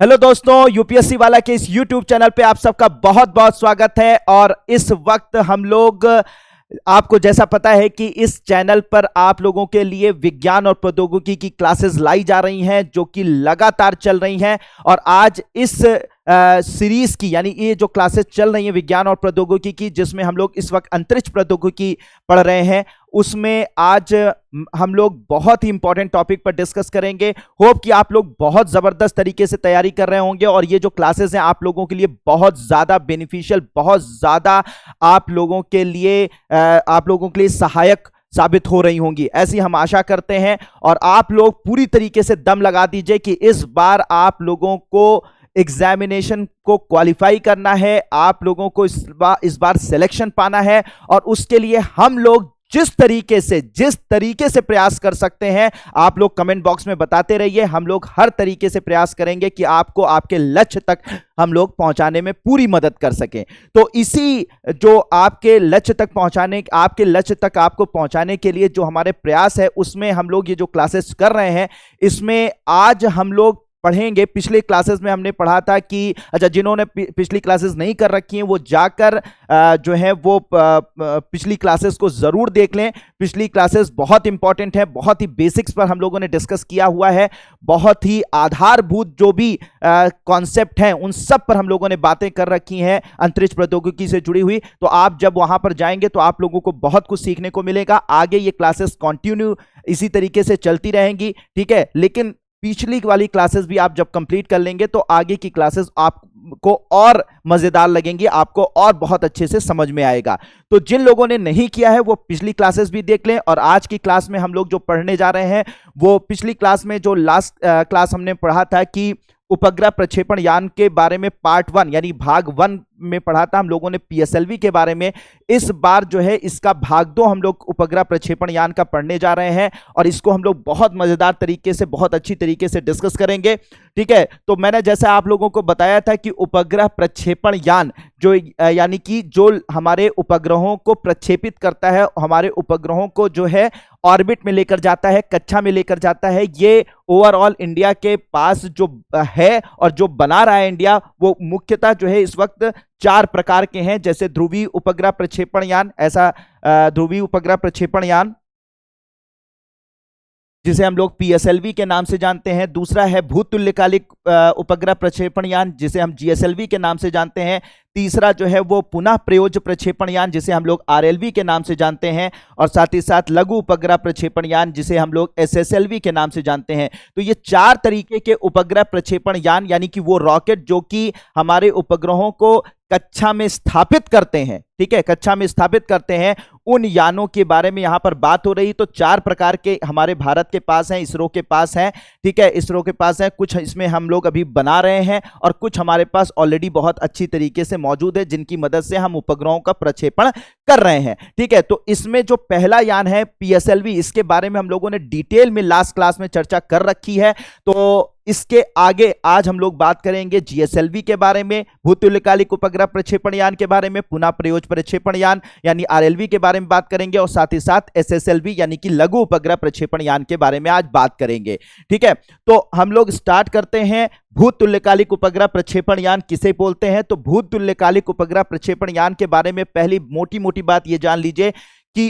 Hello दोस्तों, UPSC वाला के इस यूट्यूब चैनल पे आप सबका बहुत बहुत स्वागत है। और इस वक्त हम लोग, आपको जैसा पता है कि इस चैनल पर आप लोगों के लिए विज्ञान और प्रौद्योगिकी की क्लासेस लाई जा रही हैं जो कि लगातार चल रही हैं। और आज इस सीरीज की, यानी ये जो क्लासेस चल रही हैं विज्ञान और प्रौद्योगिकी की, जिसमें हम लोग इस वक्त अंतरिक्ष प्रौद्योगिकी पढ़ रहे हैं, उसमें आज हम लोग बहुत ही इंपॉर्टेंट टॉपिक पर डिस्कस करेंगे। होप कि आप लोग बहुत जबरदस्त तरीके से तैयारी कर रहे होंगे और ये जो क्लासेस हैं आप लोगों के लिए बहुत ज्यादा बेनिफिशियल, बहुत ज्यादा आप लोगों के लिए सहायक साबित हो रही होंगी, ऐसी हम आशा करते हैं। और आप लोग पूरी तरीके से दम लगा दीजिए कि इस बार आप लोगों को एग्जामिनेशन को क्वालिफाई करना है, आप लोगों को इस बार सिलेक्शन पाना है। और उसके लिए हम लोग जिस तरीके से प्रयास कर सकते हैं, आप लोग कमेंट बॉक्स में बताते रहिए। हम लोग हर तरीके से प्रयास करेंगे कि आपको आपके लक्ष्य तक हम लोग पहुंचाने में पूरी मदद कर सकें। तो इसी जो आपके लक्ष्य तक आपको पहुंचाने के लिए जो हमारे प्रयास है, उसमें हम लोग ये जो क्लासेस कर रहे हैं, इसमें आज हम लोग पढ़ेंगे। पिछले क्लासेस में हमने पढ़ा था कि जिन्होंने पिछली क्लासेस नहीं कर रखी हैं वो जाकर जो है वो पिछली क्लासेस को जरूर देख लें। पिछली क्लासेस बहुत इंपॉर्टेंट है, बहुत ही बेसिक्स पर हम लोगों ने डिस्कस किया हुआ है, बहुत ही आधारभूत जो भी कॉन्सेप्ट हैं उन सब पर हम लोगों ने बातें कर रखी हैं अंतरिक्ष प्रौद्योगिकी से जुड़ी हुई। तो आप जब वहां पर जाएंगे तो आप लोगों को बहुत कुछ सीखने को मिलेगा। आगे ये क्लासेस कंटिन्यू इसी तरीके से चलती रहेंगी, ठीक है। लेकिन पिछली वाली क्लासेस भी आप जब कंप्लीट कर लेंगे तो आगे की क्लासेस आपको और मजेदार लगेंगी, आपको और बहुत अच्छे से समझ में आएगा। तो जिन लोगों ने नहीं किया है वो पिछली क्लासेस भी देख लें। और आज की क्लास में हम लोग जो पढ़ने जा रहे हैं वो पिछली क्लास में जो लास्ट क्लास हमने पढ़ा था कि उपग्रह प्रक्षेपण यान के बारे में पार्ट 1 यानी भाग 1 में पढ़ा था हम लोगों ने पीएसएलवी के बारे में। इस बार जो है इसका भाग 2 हम लोग उपग्रह प्रक्षेपण यान का पढ़ने जा रहे हैं और इसको हम लोग बहुत मजेदार तरीके से, बहुत अच्छी तरीके से डिस्कस करेंगे, ठीक है। तो मैंने जैसा आप लोगों को बताया था कि उपग्रह प्रक्षेपण यान जो यानी कि जो हमारे उपग्रहों को प्रक्षेपित करता है, हमारे उपग्रहों को जो है ऑर्बिट में लेकर जाता है, कक्षा में लेकर जाता है, ये ओवरऑल इंडिया के पास जो है और जो बना रहा है इंडिया, वो मुख्यतः जो है इस वक्त 4 प्रकार के हैं। जैसे ध्रुवीय उपग्रह प्रक्षेपण यान, ऐसा ध्रुवीय उपग्रह प्रक्षेपण यान जिसे हम लोग पीएसएलवी के नाम से जानते हैं। दूसरा है भूतुल्यकालिक उपग्रह प्रक्षेपण यान जिसे हम जीएसएलवी के नाम से जानते हैं। तीसरा जो है वो पुनः प्रयोज्य प्रक्षेपण यान जिसे हम लोग आरएलवी के नाम से जानते हैं। और साथ ही साथ लघु उपग्रह प्रक्षेपण यान जिसे हम लोग एसएसएलवी के नाम से जानते हैं। तो ये 4 तरीके के उपग्रह प्रक्षेपण यान, यानी कि वो रॉकेट जो कि हमारे उपग्रहों को कक्षा में स्थापित करते हैं, ठीक है, कक्षा में स्थापित करते हैं, उन यानों के बारे में यहां पर बात हो रही। तो 4 प्रकार के हमारे भारत के पास हैं, इसरो के पास हैं, ठीक है, इसरो के पास है। कुछ इसमें हम लोग अभी बना रहे हैं और कुछ हमारे पास ऑलरेडी बहुत अच्छी तरीके से मौजूद है जिनकी मदद से हम उपग्रहों का प्रक्षेपण कर रहे हैं, ठीक है। तो इसमें जो पहला यान है पीएसएलवी, इसके बारे में हम लोगों ने डिटेल में लास्ट क्लास में चर्चा कर रखी है। तो इसके आगे आज हम लोग बात करेंगे जीएसएलवी के बारे में, भूतुल्यकालिक उपग्रह प्रक्षेपण यान के बारे में, पुनः प्रयोज्य प्रक्षेपण यान यानी आरएलवी के बारे में बात करेंगे और साथ ही साथ एसएसएलवी यानी कि लघु उपग्रह प्रक्षेपण यान के बारे में आज बात करेंगे, ठीक है। तो हम लोग स्टार्ट करते हैं। भूतुल्यकालिक उपग्रह प्रक्षेपण यान किसे बोलते हैं? तो भूतुल्यकालिक उपग्रह प्रक्षेपण यान के बारे में पहली मोटी मोटी बात ये जान लीजिए कि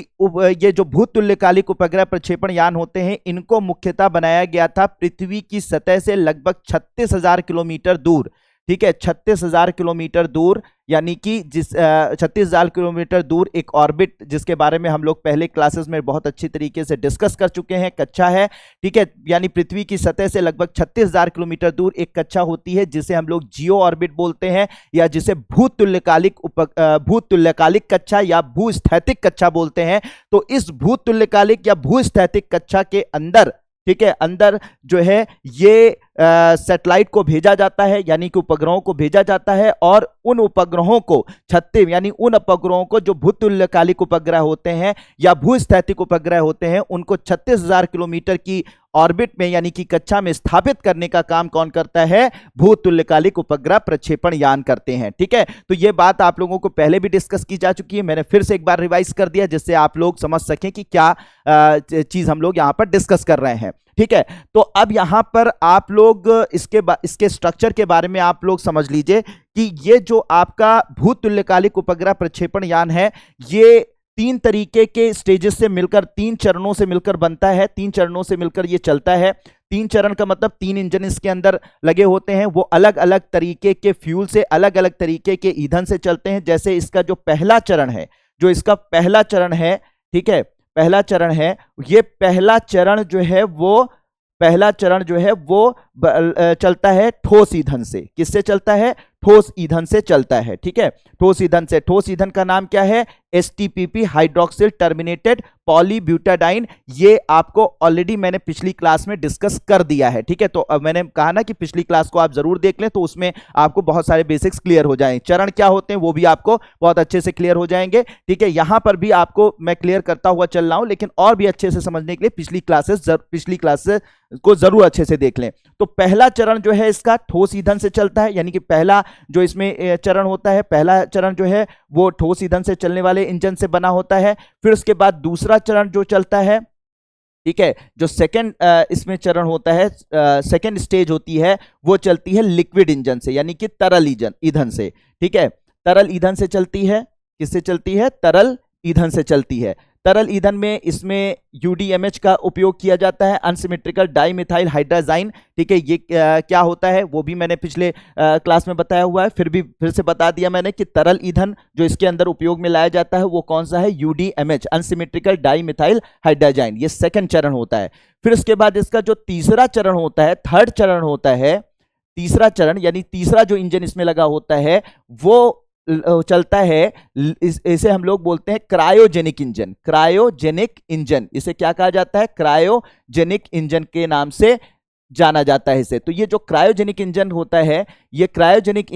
ये जो भूतुल्यकालिक उपग्रह प्रक्षेपण यान होते हैं इनको मुख्यतः बनाया गया था पृथ्वी की सतह से लगभग 36,000 किलोमीटर दूर, ठीक है, 36,000 किलोमीटर दूर, यानी कि 36,000 किलोमीटर दूर एक ऑर्बिट जिसके बारे में हम लोग पहले क्लासेस में बहुत अच्छी तरीके से डिस्कस कर चुके हैं, कक्षा है, ठीक है। यानी पृथ्वी की सतह से लगभग 36,000 किलोमीटर दूर एक कक्षा होती है जिसे हम लोग जियो ऑर्बिट बोलते हैं या जिसे भूतुल्यकालिक कक्षा या भूस्थैतिक कक्षा बोलते हैं। तो इस भूतुल्यकालिक या भूस्थैतिक कक्षा के अंदर, ठीक है, अंदर जो है ये सैटेलाइट को भेजा जाता है, यानी कि उपग्रहों को भेजा जाता है और उन उपग्रहों को यानी उन उपग्रहों को जो भूतुल्यकालिक उपग्रह होते हैं या भूस्थैतिक उपग्रह होते हैं उनको 36,000 किलोमीटर की ऑर्बिट में यानी कि कक्षा में स्थापित करने का काम कौन करता है? भूतुल्यकालिक उपग्रह प्रक्षेपण यान करते हैं, ठीक है। तो ये बात आप लोगों को पहले भी डिस्कस की जा चुकी है, मैंने फिर से एक बार रिवाइज कर दिया जिससे आप लोग समझ सकें कि क्या चीज हम लोग यहां पर डिस्कस कर रहे हैं। ठीक है। तो अब यहां पर आप लोग इसके स्ट्रक्चर के बारे में आप लोग समझ लीजिए कि ये जो आपका भूतुल्यकालिक उपग्रह प्रक्षेपण यान है, ये 3 तरीके के स्टेजेस से मिलकर, 3 चरणों से मिलकर बनता है, 3 चरणों से मिलकर ये चलता है। 3 चरण का मतलब 3 इंजन इसके अंदर लगे होते हैं, वो अलग अलग तरीके के फ्यूल से, अलग अलग तरीके के ईंधन से चलते हैं। जैसे इसका जो पहला चरण है, जो इसका पहला चरण है, ठीक है, पहला चरण है, ये पहला चरण जो है वो चलता है ठोस ईंधन से। किससे चलता है? ठोस ईंधन से चलता है, ठीक है, ठोस ईंधन से। ठोस ईंधन का नाम क्या है? एसटीपीपी, हाइड्रोक्सिल टर्मिनेटेड पॉलीब्यूटाडाइन। ये आपको ऑलरेडी मैंने पिछली क्लास में डिस्कस कर दिया है, ठीक है। तो अब मैंने कहा ना कि पिछली क्लास को आप जरूर देख लें, तो उसमें आपको बहुत सारे बेसिक्स क्लियर हो जाएंगे। चरण क्या होते हैं वो भी आपको बहुत अच्छे से क्लियर हो जाएंगे, ठीक है। यहां पर भी आपको मैं क्लियर करता हुआ चल रहा हूं, लेकिन और भी अच्छे से समझने के लिए पिछली क्लासेस को जरूर अच्छे से देख लें। तो पहला चरण जो है इसका ठोस ईंधन से चलता है, यानी कि पहला जो इसमें चरण होता है, पहला चरण जो है वो ठोस ईंधन से चलने वाले इंजन से बना होता है। फिर उसके बाद दूसरा चरण जो चलता है, ठीक है, जो सेकंड इसमें चरण होता है, सेकंड स्टेज होती है, वो चलती है लिक्विड इंजन से, यानी कि तरल ईंधन से, ठीक है। तरल ईंधन से चलती है। किससे चलती है? तरल ईंधन से चलती है। तरल ईंधन में इसमें यूडीएमएच का उपयोग किया जाता है, अनसिमेट्रिकल डाइमिथाइल हाइड्राजाइन, ठीक है। ये क्या होता है वो भी मैंने पिछले क्लास में बताया हुआ है, फिर से बता दिया मैंने कि तरल ईंधन जो इसके अंदर उपयोग में लाया जाता है वो कौन सा है? यूडीएमएच, अनसिमेट्रिकल डाइमिथाइल हाइड्राजाइन। ये सेकंड चरण होता है। फिर उसके बाद इसका जो तीसरा चरण होता है, थर्ड चरण होता है, तीसरा चरण यानी तीसरा जो इंजन इसमें लगा होता है वो चलता है, इसे हम लोग बोलते हैं क्रायोजेनिक इंजन। क्रायोजेनिक इंजन, इसे क्या कहा जाता है? क्रायोजेनिक इंजन के नाम से जाना जाता है इसे। तो ये जो क्रायोजेनिक इंजन होता है, ये क्रायोजेनिक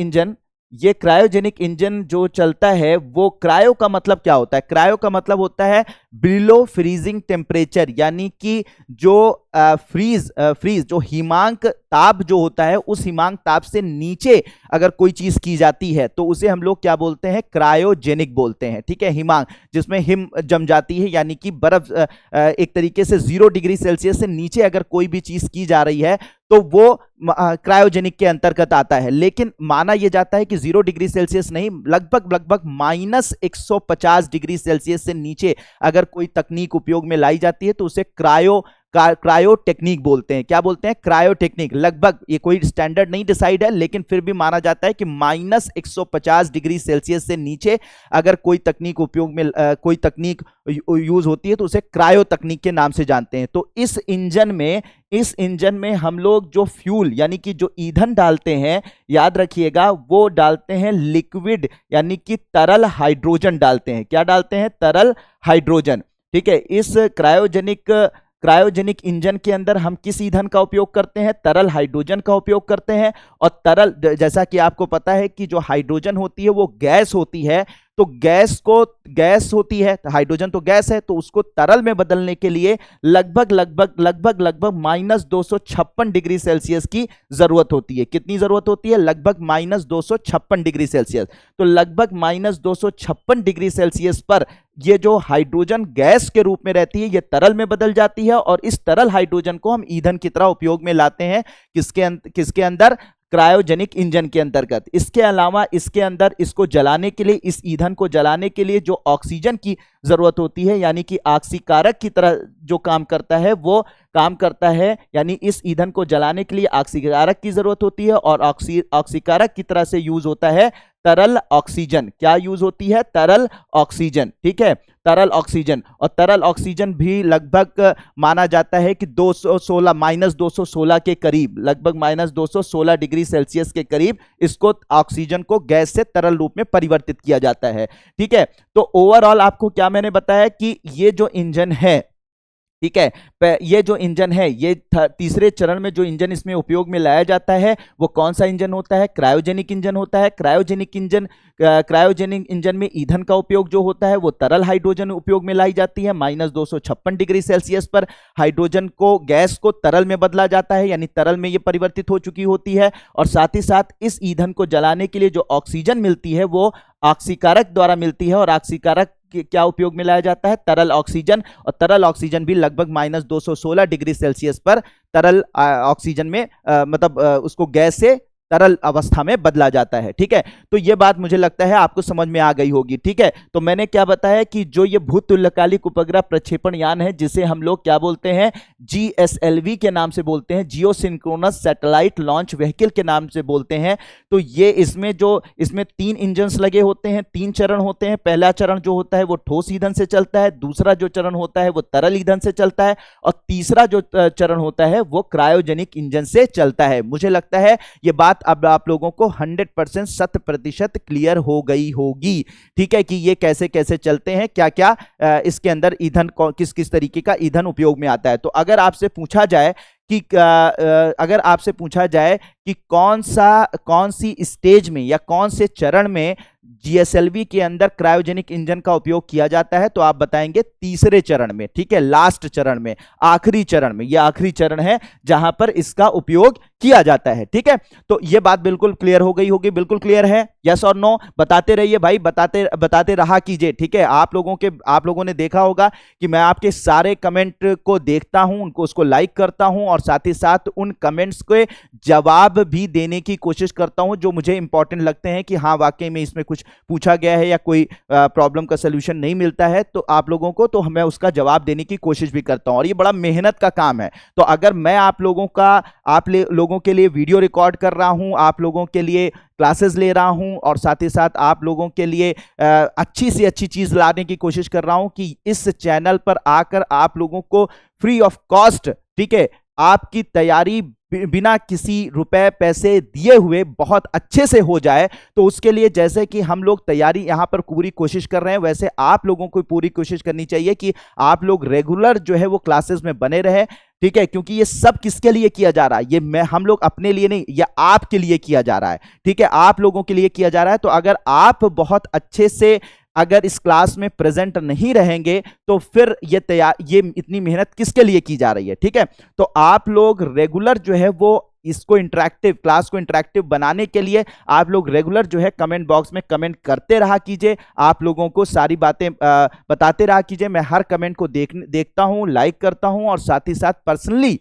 इंजन जो चलता है, वो क्रायो का मतलब क्या होता है? क्रायो का मतलब होता है बिलो फ्रीजिंग टेम्परेचर, यानी कि जो फ्रीज जो हिमांक ताप जो होता है, उस हिमांक ताप से नीचे अगर कोई चीज की जाती है तो उसे हम लोग क्या बोलते हैं? क्रायोजेनिक बोलते हैं, ठीक है। हिमांक जिसमें हिम जम जाती है, यानी कि बर्फ एक तरीके से 0 डिग्री सेल्सियस से नीचे अगर कोई भी चीज की जा रही है तो वो क्रायोजेनिक के अंतर्गत आता है। लेकिन माना यह जाता है कि 0 डिग्री सेल्सियस नहीं, लगभग -150 डिग्री सेल्सियस से नीचे अगर कोई तकनीक उपयोग में लाई जाती है तो उसे क्रायो टेक्निक बोलते हैं। क्या बोलते हैं? Cryo technique. लगभग, ये कोई स्टैंडर्ड नहीं डिसाइड है, लेकिन फिर भी माना जाता है कि -150 डिग्री सेल्सियस से नीचे अगर कोई तकनीक उपयोग में कोई तकनीक यूज होती है तो उसे क्रायो तकनीक के नाम से जानते हैं। तो इस इंजन में हम लोग जो फ्यूल यानी कि जो ईंधन डालते हैं, याद रखिएगा, वो डालते हैं लिक्विड यानी कि तरल हाइड्रोजन डालते हैं। क्या डालते हैं? तरल हाइड्रोजन, ठीक है। इस क्रायोजेनिक इंजन के अंदर हम किस ईंधन का उपयोग करते हैं? तरल हाइड्रोजन का उपयोग करते हैं। और तरल, जैसा कि आपको पता है कि जो हाइड्रोजन होती है वो गैस होती है, तो गैस होती है, हाइड्रोजन तो गैस है, तो उसको तरल में बदलने के लिए लगभग -256 डिग्री सेल्सियस की जरूरत होती है। कितनी जरूरत होती है? लगभग -256 डिग्री सेल्सियस। तो लगभग -256 डिग्री सेल्सियस पर ये जो हाइड्रोजन गैस के रूप में रहती है, ये तरल में बदल जाती है, और इस तरल हाइड्रोजन को हम ईंधन की तरह उपयोग में लाते हैं। किसके अंदर? क्रायोजेनिक इंजन के अंतर्गत। इसके अलावा इसके अंदर इसको जलाने के लिए, इस ईंधन को जलाने के लिए जो ऑक्सीजन की जरूरत होती है, यानी कि ऑक्सीकारक की तरह जो काम करता है वो काम करता है, यानी इस ईंधन को जलाने के लिए ऑक्सीकारक की जरूरत होती है, और ऑक्सीकारक की तरह से यूज होता है तरल ऑक्सीजन। क्या यूज होती है? तरल ऑक्सीजन, ठीक है, तरल ऑक्सीजन। और तरल ऑक्सीजन भी लगभग माना जाता है कि -216 के करीब, लगभग -216 डिग्री सेल्सियस के करीब इसको ऑक्सीजन को गैस से तरल रूप में परिवर्तित किया जाता है, ठीक है। तो ओवरऑल आपको क्या मैंने बताया कि ये जो इंजन है, ठीक है, ये जो इंजन है, ये तीसरे चरण में जो इंजन इसमें उपयोग में लाया जाता है वो कौन सा इंजन होता है? क्रायोजेनिक इंजन होता है। क्रायोजेनिक इंजन में ईंधन का उपयोग जो होता है वो तरल हाइड्रोजन उपयोग में लाई जाती है। -256 डिग्री सेल्सियस पर हाइड्रोजन को, गैस को तरल में बदला जाता है, यानी तरल में ये परिवर्तित हो चुकी होती है। और साथ ही साथ इस ईंधन को जलाने के लिए जो ऑक्सीजन मिलती है वो ऑक्सीकारक द्वारा मिलती है, और ऑक्सीकारक क्या उपयोग में लाया जाता है? तरल ऑक्सीजन। और तरल ऑक्सीजन भी लगभग -216 डिग्री सेल्सियस पर तरल ऑक्सीजन में मतलब उसको गैस से तरल अवस्था में बदला जाता है। ठीक है, तो यह बात मुझे लगता है आपको समझ में आ गई होगी। ठीक है, तो मैंने क्या बताया कि जो ये भूत तुल्यकालिक उपग्रह प्रक्षेपण यान है, जिसे हम लोग क्या बोलते हैं, GSLV के नाम से बोलते हैं, जियो सिंक्रोनस सैटेलाइट लॉन्च व्हीकल के नाम से बोलते हैं। तो ये इसमें 3 इंजन लगे होते हैं, 3 चरण होते हैं। पहला चरण जो होता है वो ठोस ईंधन से चलता है, दूसरा जो चरण होता है वो तरल ईंधन से चलता है, और तीसरा जो चरण होता है वो क्रायोजेनिक इंजन से चलता है। मुझे लगता है ये बात अब आप लोगों को 100% 100% क्लियर हो गई होगी। ठीक है, कि ये कैसे कैसे चलते हैं, क्या क्या इसके अंदर ईंधन, किस किस तरीके का ईंधन उपयोग में आता है। तो अगर आपसे पूछा जाए कि कौन सी स्टेज में या कौन से चरण में GSLV के अंदर क्रायोजेनिक इंजन का उपयोग किया जाता है, तो आप बताएंगे तीसरे चरण में। ठीक है, लास्ट चरण में, आखिरी चरण में। यह आखिरी चरण है जहां पर इसका उपयोग किया जाता है। ठीक है, तो यह बात बिल्कुल क्लियर हो गई होगी। बिल्कुल क्लियर है? यस और नो बताते रहिए भाई, बताते रहा कीजिए। ठीक है, आप लोगों ने देखा होगा कि मैं आपके सारे कमेंट को देखता हूं, उसको लाइक करता हूं, और साथ ही साथ उन कमेंट्स के जवाब भी देने की कोशिश करता हूं जो मुझे इंपॉर्टेंट लगते हैं, कि हाँ वाकई में इसमें कुछ पूछा गया है या कोई प्रॉब्लम का सलूशन नहीं मिलता है तो आप लोगों को, तो मैं उसका जवाब देने की कोशिश भी करता हूं। और ये बड़ा मेहनत का काम है। तो अगर मैं आप लोगों के लिए वीडियो रिकॉर्ड कर रहा हूं, आप लोगों के लिए क्लासेस ले रहा हूं, और साथ ही साथ आप लोगों के लिए अच्छी से अच्छी चीज लाने की कोशिश कर रहा हूं, कि इस चैनल पर आकर आप लोगों को फ्री ऑफ कॉस्ट, ठीक है, आपकी तैयारी बिना किसी रुपए पैसे दिए हुए बहुत अच्छे से हो जाए। तो उसके लिए जैसे कि हम लोग तैयारी यहां पर पूरी कोशिश कर रहे हैं, वैसे आप लोगों को पूरी कोशिश करनी चाहिए कि आप लोग रेगुलर जो है वो क्लासेस में बने रहे। ठीक है, क्योंकि ये सब किसके लिए किया जा रहा है? ये हम लोग अपने लिए नहीं, ये आपके लिए किया जा रहा है। ठीक है, आप लोगों के लिए किया जा रहा है। तो अगर आप बहुत अच्छे से अगर इस क्लास में प्रेजेंट नहीं रहेंगे तो फिर ये इतनी मेहनत किसके लिए की जा रही है? ठीक है, तो आप लोग रेगुलर जो है वो इसको क्लास को इंटरेक्टिव बनाने के लिए आप लोग रेगुलर जो है कमेंट बॉक्स में कमेंट करते रहा कीजिए, आप लोगों को सारी बातें बताते रहा कीजिए। मैं हर कमेंट को देखता हूं, लाइक करता हूं, और साथ ही साथ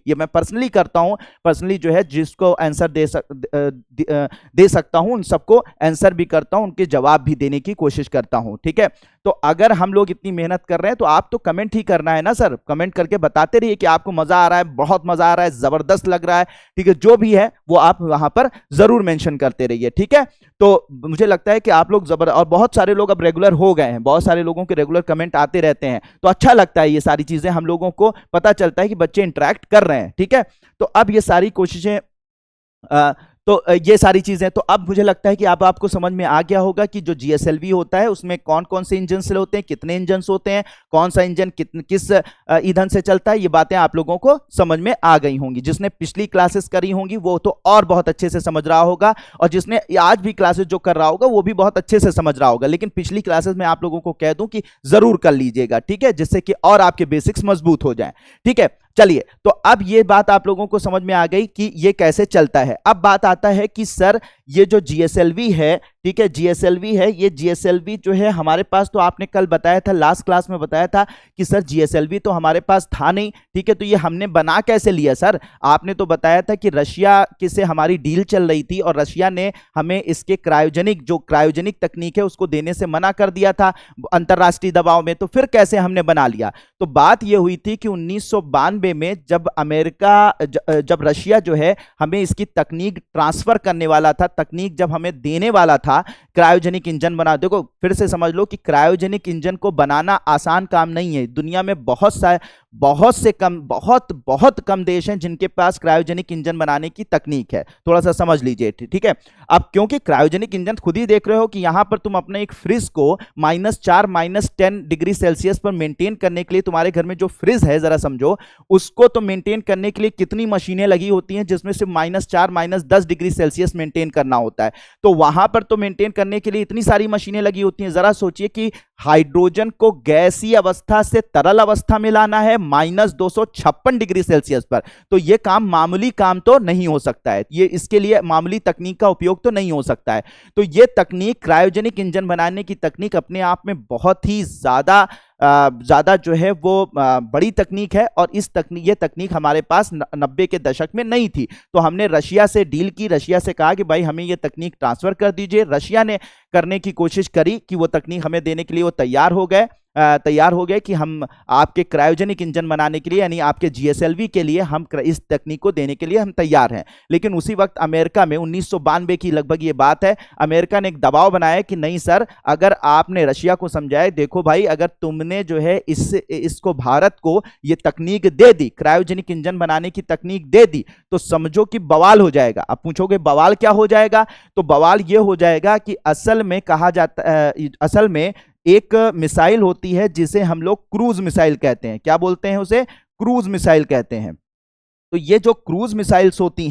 मैं पर्सनली करता हूं। पर्सनली जो है जिसको आंसर दे सकता हूं उन सबको आंसर भी करता हूं, उनके जवाब भी देने की कोशिश करता हूं। ठीक है, तो अगर हम लोग इतनी मेहनत कर रहे हैं तो आप तो कमेंट ही करना है ना सर। कमेंट करके बताते रहिए कि आपको मजा आ रहा है, बहुत मजा आ रहा है, जबरदस्त लग रहा है। ठीक है, जो भी है वो आप वहां पर जरूर मेंशन करते रहिए। ठीक है, तो मुझे लगता है कि आप लोग और बहुत सारे लोग अब रेगुलर हो गए हैं, बहुत सारे लोगों के रेगुलर कमेंट आते रहते हैं, तो अच्छा लगता है। ये सारी चीजें हम लोगों को पता चलता है कि बच्चे इंटरेक्ट कर रहे हैं। ठीक है, तो अब ये सारी कोशिशें ये सारी चीजें, तो अब मुझे लगता है कि अब आपको समझ में आ गया होगा कि जो GSLV होता है उसमें कौन कौन से इंजन से होते हैं, कितने इंजन होते हैं, कौन सा इंजन किस ईंधन से चलता है। ये बातें आप लोगों को समझ में आ गई होंगी। जिसने पिछली क्लासेस करी होंगी वो तो और बहुत अच्छे से समझ रहा होगा, और जिसने आज भी क्लासेस जो कर रहा होगा वो भी बहुत अच्छे से समझ रहा होगा। लेकिन पिछली क्लासेस में आप लोगों को कह दूं कि जरूर कर लीजिएगा। ठीक है, जिससे कि और आपके बेसिक्स मजबूत हो जाएं। ठीक है, चलिए, तो अब ये बात आप लोगों को समझ में आ गई कि ये कैसे चलता है। अब बात आता है कि सर ये जो GSLV है, ठीक है, GSLV है, ये GSLV जो है हमारे पास, तो आपने कल बताया था, लास्ट क्लास में बताया था कि सर GSLV तो हमारे पास था नहीं। ठीक है, तो ये हमने बना कैसे लिया सर? आपने तो बताया था कि रशिया से हमारी डील चल रही थी और रशिया ने हमें इसके क्रायोजेनिक तकनीक है उसको देने से मना कर दिया था अंतरराष्ट्रीय दबाव में। तो फिर कैसे हमने बना लिया? तो बात ये हुई थी कि 1992 में जब रशिया जो है हमें इसकी तकनीक ट्रांसफर करने वाला था, तकनीक जब हमें देने वाला था क्रायोजेनिक इंजन बना। देखो फिर से समझ लो कि क्रायोजेनिक इंजन को बनाना आसान काम नहीं है। दुनिया में बहुत कम देश हैं जिनके पास क्रायोजेनिक इंजन बनाने की तकनीक है। थोड़ा सा समझ लीजिए। ठीक है, अब क्योंकि क्रायोजेनिक इंजन खुद ही देख रहे हो कि यहां पर तुम अपने एक फ्रिज को -4 -10 डिग्री सेल्सियस पर मेंटेन करने के लिए, तुम्हारे घर में जो फ्रिज है जरा समझो, उसको तो मेंटेन करने के लिए कितनी मशीनें लगी होती हैं जिसमें से -4 -10 डिग्री सेल्सियस मेंटेन करना होता है। तो वहां पर तो मेंटेन करने के लिए इतनी सारी मशीनें लगी होती हैं। जरा सोचिए कि हाइड्रोजन को गैसीय अवस्था से तरल अवस्था में लाना है -256 डिग्री सेल्सियस पर, तो यह काम मामूली काम तो नहीं हो सकता है, ये इसके लिए मामूली तकनीक का उपयोग तो नहीं हो सकता है। तो यह तकनीक, क्रायोजेनिक इंजन बनाने की तकनीक अपने आप में बहुत ही ज्यादा जो है वो बड़ी तकनीक है, और ये तकनीक हमारे पास 90 के दशक में नहीं थी। तो हमने रशिया से डील की, रशिया से कहा कि भाई हमें ये तकनीक ट्रांसफर कर दीजिए। रशिया ने करने की कोशिश करी कि वो तकनीक हमें देने के लिए वो तैयार हो गए कि हम आपके क्रायोजेनिक इंजन बनाने के लिए, यानी आपके जीएसएलवी के लिए हम इस तकनीक को देने के लिए हम तैयार हैं। लेकिन उसी वक्त अमेरिका में 1992 की लगभग ये बात है, अमेरिका ने एक दबाव बनाया कि नहीं सर, अगर आपने रशिया को समझाया, देखो भाई अगर तुमने जो है इसको भारत को ये तकनीक दे दी, क्रायोजेनिक इंजन बनाने की तकनीक दे दी, तो समझो कि बवाल हो जाएगा। अब पूछोगे बवाल क्या हो जाएगा, तो बवाल ये हो जाएगा कि असल में एक मिसाइल होती है जिसे हम लोग क्रूज मिसाइल कहते हैं। क्या बोलते हैं उसे? क्रूज मिसाइल कहते हैं। तो ये जो क्रूज मिसाइल्स होती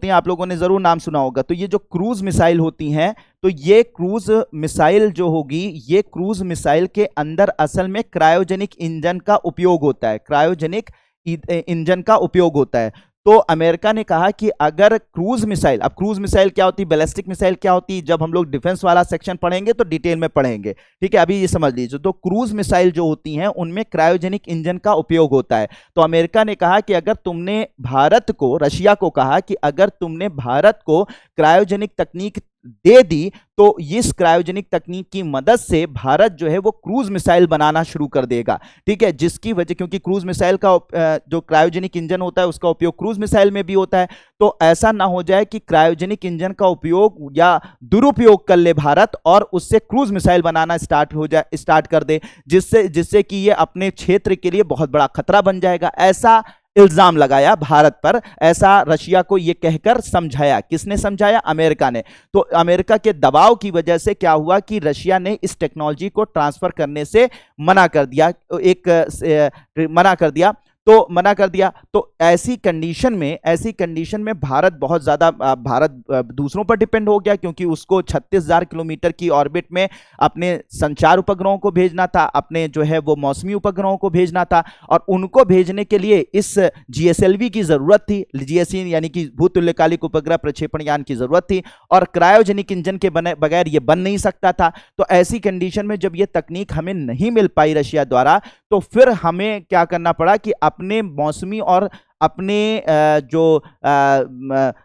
हैं, आप लोगों ने जरूर नाम सुना होगा। तो ये जो क्रूज मिसाइल होती हैं, तो ये क्रूज मिसाइल जो होगी, ये क्रूज मिसाइल के अंदर असल में क्रायोजेनिक इंजन का उपयोग होता है, क्रायोजेनिक इंजन का उपयोग होता है। तो अमेरिका ने कहा कि अगर क्रूज मिसाइल, अब क्रूज मिसाइल क्या होती है, बैलिस्टिक मिसाइल क्या होती है, जब हम लोग डिफेंस वाला सेक्शन पढ़ेंगे तो डिटेल में पढ़ेंगे, ठीक है, अभी ये समझ लीजिए। तो क्रूज मिसाइल जो होती हैं उनमें क्रायोजेनिक इंजन का उपयोग होता है। तो अमेरिका ने कहा कि अगर तुमने रशिया को कहा कि अगर तुमने भारत को क्रायोजेनिक तकनीक दे दी, तो इस क्रायोजेनिक तकनीक की मदद से भारत जो है वो क्रूज मिसाइल बनाना शुरू कर देगा, ठीक है, जिसकी वजह, क्योंकि क्रूज मिसाइल का जो क्रायोजेनिक इंजन होता है उसका उपयोग क्रूज मिसाइल में भी होता है। तो ऐसा ना हो जाए कि क्रायोजेनिक इंजन का उपयोग या दुरुपयोग कर ले भारत और उससे क्रूज मिसाइल बनाना स्टार्ट कर दे, जिससे कि ये अपने क्षेत्र के लिए बहुत बड़ा खतरा बन जाएगा। ऐसा इल्जाम लगाया भारत पर, ऐसा रशिया को यह कहकर समझाया। किसने समझाया? अमेरिका ने। तो अमेरिका के दबाव की वजह से क्या हुआ कि रशिया ने इस टेक्नोलॉजी को ट्रांसफर करने से मना कर दिया, मना कर दिया। तो ऐसी कंडीशन में भारत बहुत ज्यादा दूसरों पर डिपेंड हो गया, क्योंकि उसको 36,000 किलोमीटर की ऑर्बिट में अपने संचार उपग्रहों को भेजना था, अपने जो है वो मौसमी उपग्रहों को भेजना था, और उनको भेजने के लिए इस जीएसएलवी की जरूरत थी, जीएसएल यानी कि भूतुल्यकालिक उपग्रह प्रक्षेपण यान की जरूरत थी, और क्रायोजेनिक इंजन के बगैर ये बन नहीं सकता था। तो ऐसी कंडीशन में जब ये तकनीक हमें नहीं मिल पाई रशिया द्वारा, तो फिर हमें क्या करना पड़ा कि अपने मौसमी और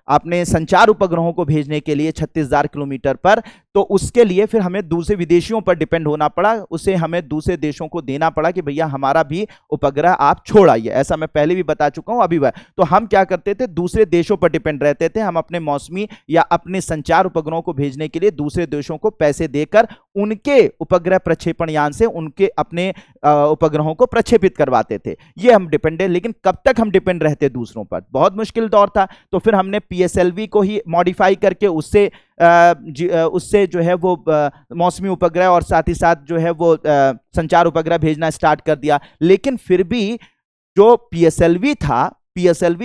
अपने संचार उपग्रहों को भेजने के लिए 36,000 किलोमीटर पर, तो उसके लिए फिर हमें दूसरे विदेशियों पर डिपेंड होना पड़ा, उसे हमें दूसरे देशों को देना पड़ा कि भैया हमारा भी उपग्रह आप छोड़ आइए। ऐसा मैं पहले भी बता चुका हूं, अभी तो हम क्या करते थे, दूसरे देशों पर डिपेंड रहते थे। हम अपने मौसमी या अपने संचार उपग्रहों को भेजने के लिए दूसरे देशों को पैसे देकर उनके उपग्रह प्रक्षेपण यान से उनके अपने उपग्रहों को प्रक्षेपित करवाते थे। ये हम डिपेंड है, लेकिन कब तक हम डिपेंड रहते दूसरों पर? बहुत मुश्किल दौर था। तो फिर हमने पीएसएलवी को ही मॉडिफाई करके उससे जो है वो मौसमी उपग्रह और साथ ही साथ जो है वो संचार उपग्रह भेजना स्टार्ट कर दिया। लेकिन फिर भी जो पीएसएलवी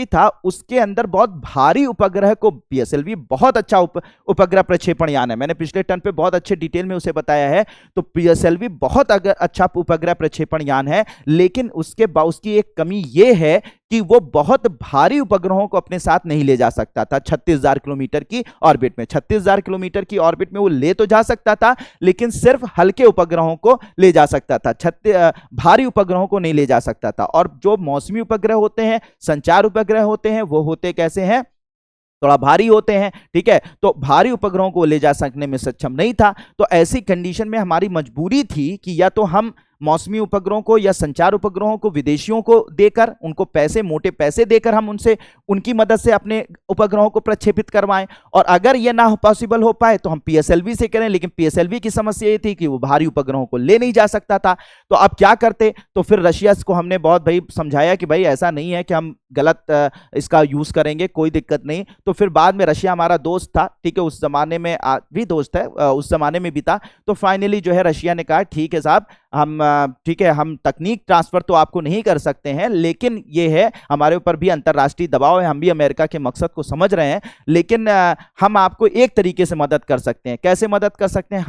था उसके अंदर बहुत भारी उपग्रह को, पीएसएलवी बहुत अच्छा उपग्रह प्रक्षेपण यान है, मैंने पिछले टर्न पे बहुत अच्छे डिटेल में उसे बताया है। तो पीएसएलवी बहुत अच्छा उपग्रह प्रक्षेपण यान है, लेकिन उसकी एक कमी यह है कि वो बहुत भारी उपग्रहों को अपने साथ नहीं ले जा सकता था। 36,000 किलोमीटर की ऑर्बिट में 36,000 किलोमीटर की ऑर्बिट में वो ले तो जा सकता था, लेकिन सिर्फ हल्के उपग्रहों को ले जा सकता था, भारी उपग्रहों को नहीं ले जा सकता था। और जो मौसमी उपग्रह होते हैं, संचार उपग्रह होते हैं, वो होते कैसे हैं? थोड़ा भारी होते हैं, ठीक है। तो भारी उपग्रहों को ले जा सकने में सक्षम नहीं था। तो ऐसी कंडीशन में हमारी मजबूरी थी कि या तो हम मौसमी उपग्रहों को या संचार उपग्रहों को विदेशियों को देकर, उनको मोटे पैसे देकर हम उनकी मदद से अपने उपग्रहों को प्रक्षेपित करवाएं, और अगर यह ना पॉसिबल हो पाए तो हम पीएसएलवी से करें। लेकिन पीएसएलवी की समस्या ये थी कि वो भारी उपग्रहों को ले नहीं जा सकता था। तो अब क्या करते? तो फिर रशिया को हमने बहुत समझाया कि भाई ऐसा नहीं है कि हम गलत इसका यूज करेंगे, कोई दिक्कत नहीं। तो फिर बाद में रशिया हमारा दोस्त था, ठीक है, उस जमाने में भी दोस्त है, उस जमाने में भी था। तो फाइनली जो है रशिया ने कहा ठीक है साहब, ठीक है, हम तकनीक ट्रांसफर तो आपको नहीं कर सकते हैं, लेकिन ये है हमारे ऊपर भी अंतर्राष्ट्रीय दबाव है, हम भी अमेरिका के मकसद को समझ रहे हैं, लेकिन हम आपको एक तरीके से मदद कर सकते हैं। कैसे मदद कर सकते हैं?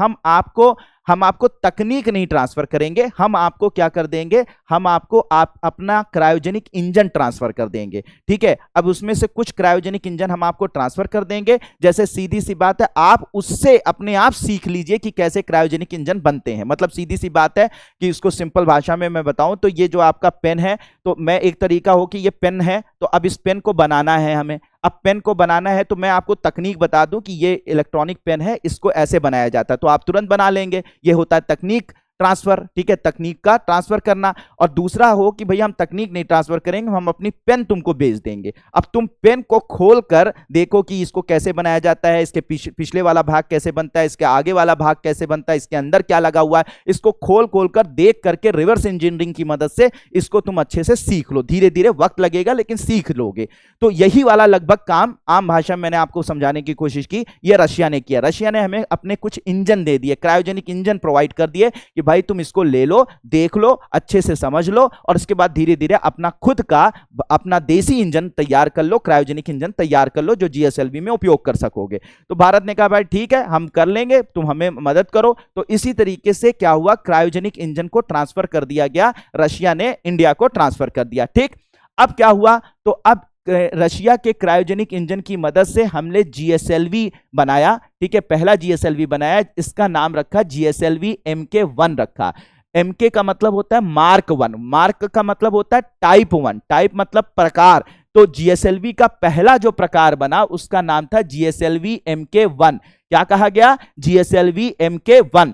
हम आपको तकनीक नहीं ट्रांसफर करेंगे, हम आपको क्या कर देंगे, हम आपको अपना क्रायोजेनिक इंजन ट्रांसफर कर देंगे। ठीक है, अब उसमें से कुछ क्रायोजेनिक इंजन हम आपको ट्रांसफर कर देंगे। जैसे सीधी सी बात है, आप उससे अपने आप सीख लीजिए कि कैसे क्रायोजेनिक इंजन बनते हैं। मतलब सीधी सी बात है कि इसको सिंपल भाषा में मैं बताऊं तो ये जो आपका पेन है, तो मैं एक तरीका हो कि ये पेन है, तो अब इस पेन को बनाना है हमें। अब पेन को बनाना है तो मैं आपको तकनीक बता दूं कि ये इलेक्ट्रॉनिक पेन है, इसको ऐसे बनाया जाता है, तो आप तुरंत बना लेंगे। ये होता है तकनीक ट्रांसफर। ठीक है, तकनीक का ट्रांसफर करना। और दूसरा हो कि भैया हम तकनीक नहीं ट्रांसफर करेंगे, हम अपनी पेन तुमको बेच देंगे। अब तुम पेन को खोल कर देखो कि इसको कैसे बनाया जाता है, इसके पिछले वाला भाग कैसे बनता है, इसके आगे वाला भाग कैसे बनता है, इसके अंदर क्या लगा हुआ है, इसको खोल खोल कर देख करके रिवर्स इंजीनियरिंग की मदद से इसको तुम अच्छे से सीख लो। धीरे धीरे वक्त लगेगा लेकिन सीख लोगे। तो यही वाला लगभग काम आम भाषा में मैंने आपको समझाने की कोशिश की, ये रशिया ने किया। रशिया ने हमें अपने कुछ इंजन दे दिए, क्रायोजेनिक इंजन प्रोवाइड कर दिए कि भाई तुम इसको ले लो, देख लो, अच्छे से समझ लो, और उसके बाद धीरे धीरे अपना खुद का अपना देसी इंजन तैयार कर लो, क्रायोजेनिक इंजन तैयार कर लो जो जीएसएलवी में उपयोग कर सकोगे। तो भारत ने कहा भाई ठीक है हम कर लेंगे, तुम हमें मदद करो। तो इसी तरीके से क्या हुआ, क्रायोजेनिक इंजन को ट्रांसफर कर दिया गया, रशिया ने इंडिया को ट्रांसफर कर दिया। ठीक, अब क्या हुआ, तो अब रशिया के क्रायोजेनिक इंजन की मदद से हमने जीएसएलवी बनाया। ठीक है, पहला जीएसएलवी बनाया, इसका नाम रखा जीएसएलवी MK1 रखा। MK का मतलब होता है मार्क 1, मार्क का मतलब होता है टाइप 1, टाइप मतलब प्रकार। तो जीएसएलवी का पहला जो प्रकार बना उसका नाम था जीएसएलवी MK1। क्या कहा गया, जीएसएलवी MK1।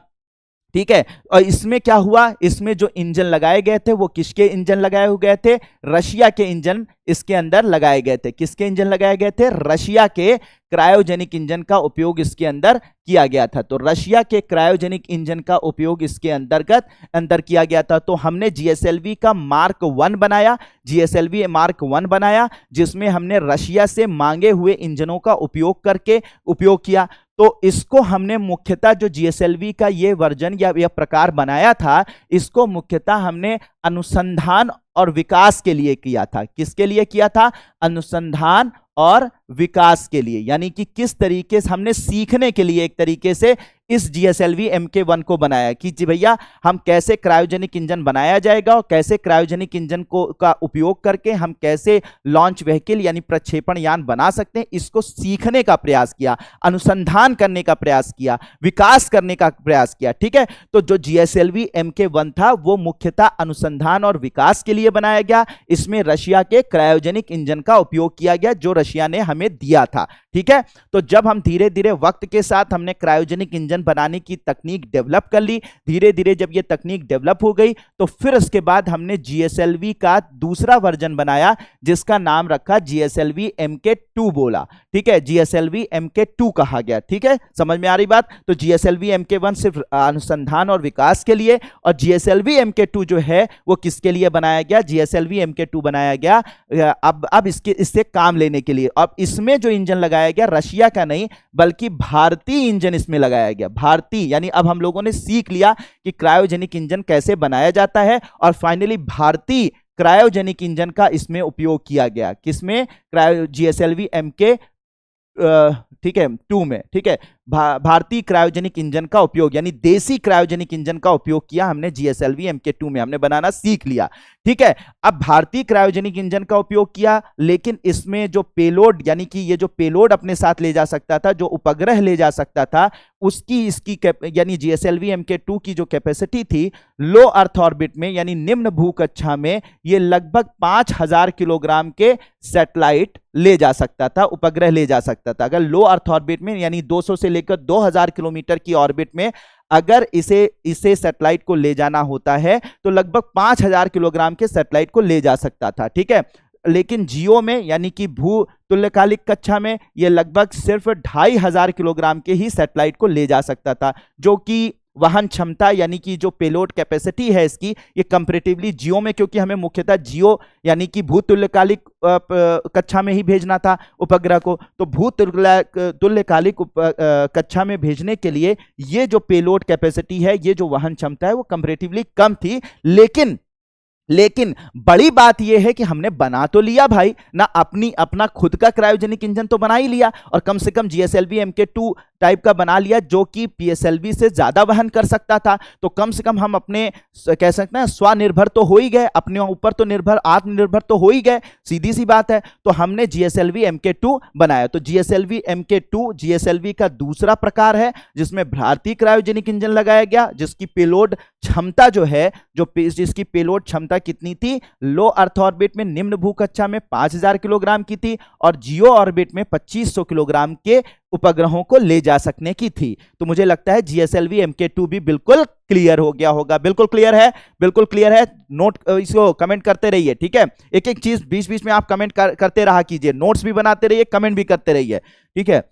ठीक है, और इसमें क्या हुआ, इसमें जो इंजन लगाए गए थे वो किसके इंजन लगाए हुए गए थे, रशिया के इंजन इसके अंदर लगाए गए थे। किसके इंजन लगाए गए थे, रशिया के क्रायोजेनिक इंजन का उपयोग इसके अंदर किया गया था। तो रशिया के क्रायोजेनिक इंजन का उपयोग इसके अंदर किया गया था। तो हमने जीएसएलवी का मार्क 1 बनाया, जीएसएलवी मार्क 1 बनाया, जिसमें हमने रशिया से मांगे हुए इंजनों का उपयोग करके उपयोग किया। तो इसको हमने मुख्यतः जो जीएसएलवी का ये वर्जन या यह प्रकार बनाया था, इसको मुख्यतः हमने अनुसंधान और विकास के लिए किया था। किसके लिए किया था, अनुसंधान और विकास के लिए, यानी कि किस तरीके से हमने सीखने के लिए एक तरीके से इस जीएसएलवी MK1 को बनाया कि जी भैया हम कैसे क्रायोजेनिक इंजन बनाया जाएगा और कैसे क्रायोजेनिक इंजन का उपयोग करके हम कैसे लॉन्च व्हीकल यानी प्रक्षेपण यान बना सकते हैं, इसको सीखने का प्रयास किया, अनुसंधान करने का प्रयास किया, विकास करने का प्रयास किया। ठीक है, तो जो जीएसएलवी MK1 था वो मुख्यतः अनुसंधान और विकास के लिए बनाया गया। इसमें रशिया के क्रायोजेनिक इंजन का उपयोग किया गया जो रशिया ने हमें दिया था। ठीक है, तो जब हम धीरे धीरे वक्त के साथ हमने क्रायोजेनिक इंजन बनाने की तकनीक डेवलप कर ली, धीरे धीरे जब ये तकनीक डेवलप हो गई तो फिर उसके बाद हमने जीएसएलवी का दूसरा वर्जन बनाया जिसका नाम रखा जीएसएलवी MK2 बोला। ठीक है, जीएसएलवी MK2 कहा गया। ठीक है, समझ में आ रही बात। तो जीएसएलवी MK1 सिर्फ अनुसंधान और विकास के लिए, और जीएसएलवी MK2 जो है वो किसके लिए बनाया गया, जीएसएलवी MK2 बनाया गया अब इससे काम लेने के लिए। अब इसमें जो इंजन लगाया गया रशिया का नहीं बल्कि भारतीय इंजन इसमें लगाया गया। भारतीय यानी अब हम लोगों ने सीख लिया कि क्रायोजेनिक इंजन कैसे बनाया जाता है, और फाइनली भारतीय क्रायोजेनिक इंजन का इसमें उपयोग किया गया। किसमें, जीएसएलवी MK ठीक है 2 में। ठीक है, भारतीय क्रायोजेनिक इंजन का उपयोग यानी देसी क्रायोजेनिक इंजन का उपयोग किया हमने जीएसएलवी MK2 में, हमने बनाना सीख लिया। ठीक है, अब भारतीय क्रायोजेनिक इंजन का उपयोग किया, लेकिन इसमें जो पेलोड यानी कि ये जो पेलोड अपने साथ ले जा सकता था, जो उपग्रह ले जा सकता था, इसकी यानी जीएसएलवी MK2 की जो कैपेसिटी थी लो अर्थ ऑर्बिट में यानी निम्न भूकक्षा में ये लगभग 5000 किलोग्राम के सैटेलाइट ले जा सकता था, उपग्रह ले जा सकता था। अगर लो अर्थ ऑर्बिट में यानी 200 से लेकर 2000 किलोमीटर की ऑर्बिट में अगर इसे सैटेलाइट को ले जाना होता है तो लगभग 5000 किलोग्राम के सैटेलाइट को ले जा सकता था। ठीक है, लेकिन जियो में यानी कि भू तुल्यकालिक कक्षा में यह लगभग सिर्फ 2500 किलोग्राम के ही सैटेलाइट को ले जा सकता था, जो कि वहन क्षमता यानी कि जो पेलोड कैपेसिटी है इसकी, ये कंपैरेटिवली जियो में, क्योंकि हमें मुख्यतः जियो यानी कि भूतुल्यकालिक कक्षा में ही भेजना था उपग्रह को, तो भूतुल्यकालिक कक्षा में भेजने के लिए ये जो पेलोड कैपेसिटी है, ये जो वहन क्षमता है, वो कंपैरेटिवली कम थी। लेकिन बड़ी बात यह है कि हमने बना तो लिया भाई ना, अपना खुद का क्रायोजेनिक इंजन तो बना ही लिया, और कम से कम GSLV MK2 टाइप का बना लिया जो कि PSLV से ज्यादा वहन कर सकता था। तो कम से कम हम अपने कह सकते हैं स्वनिर्भर तो हो ही गए, अपने ऊपर तो निर्भर, आत्मनिर्भर तो हो ही गए, सीधी सी बात है। तो हमने GSLV MK2 बनाया। तो GSLV MK2 GSLV का दूसरा प्रकार है जिसमें भारतीय क्रायोजेनिक इंजन लगाया गया, जिसकी पेलोड क्षमता जो है, जिसकी पेलोड क्षमता कितनी थी, लो अर्थ ऑर्बिट में निम्न भूकक्षा में 5000 किलोग्राम की थी, और जियो ऑर्बिट में 2500 किलोग्राम के उपग्रहों को ले जा सकने की थी। तो मुझे लगता है GSLV MK2 भी बिल्कुल क्लियर हो गया होगा। बिल्कुल क्लियर है, बिल्कुल क्लियर है। नोट इसको कमेंट करते रहिए, ठीक है। एक एक चीज बीच बीच में आप कमेंट करते रहा कीजिए, नोट्स भी बनाते रहिए, कमेंट भी करते रहिए, ठीक है।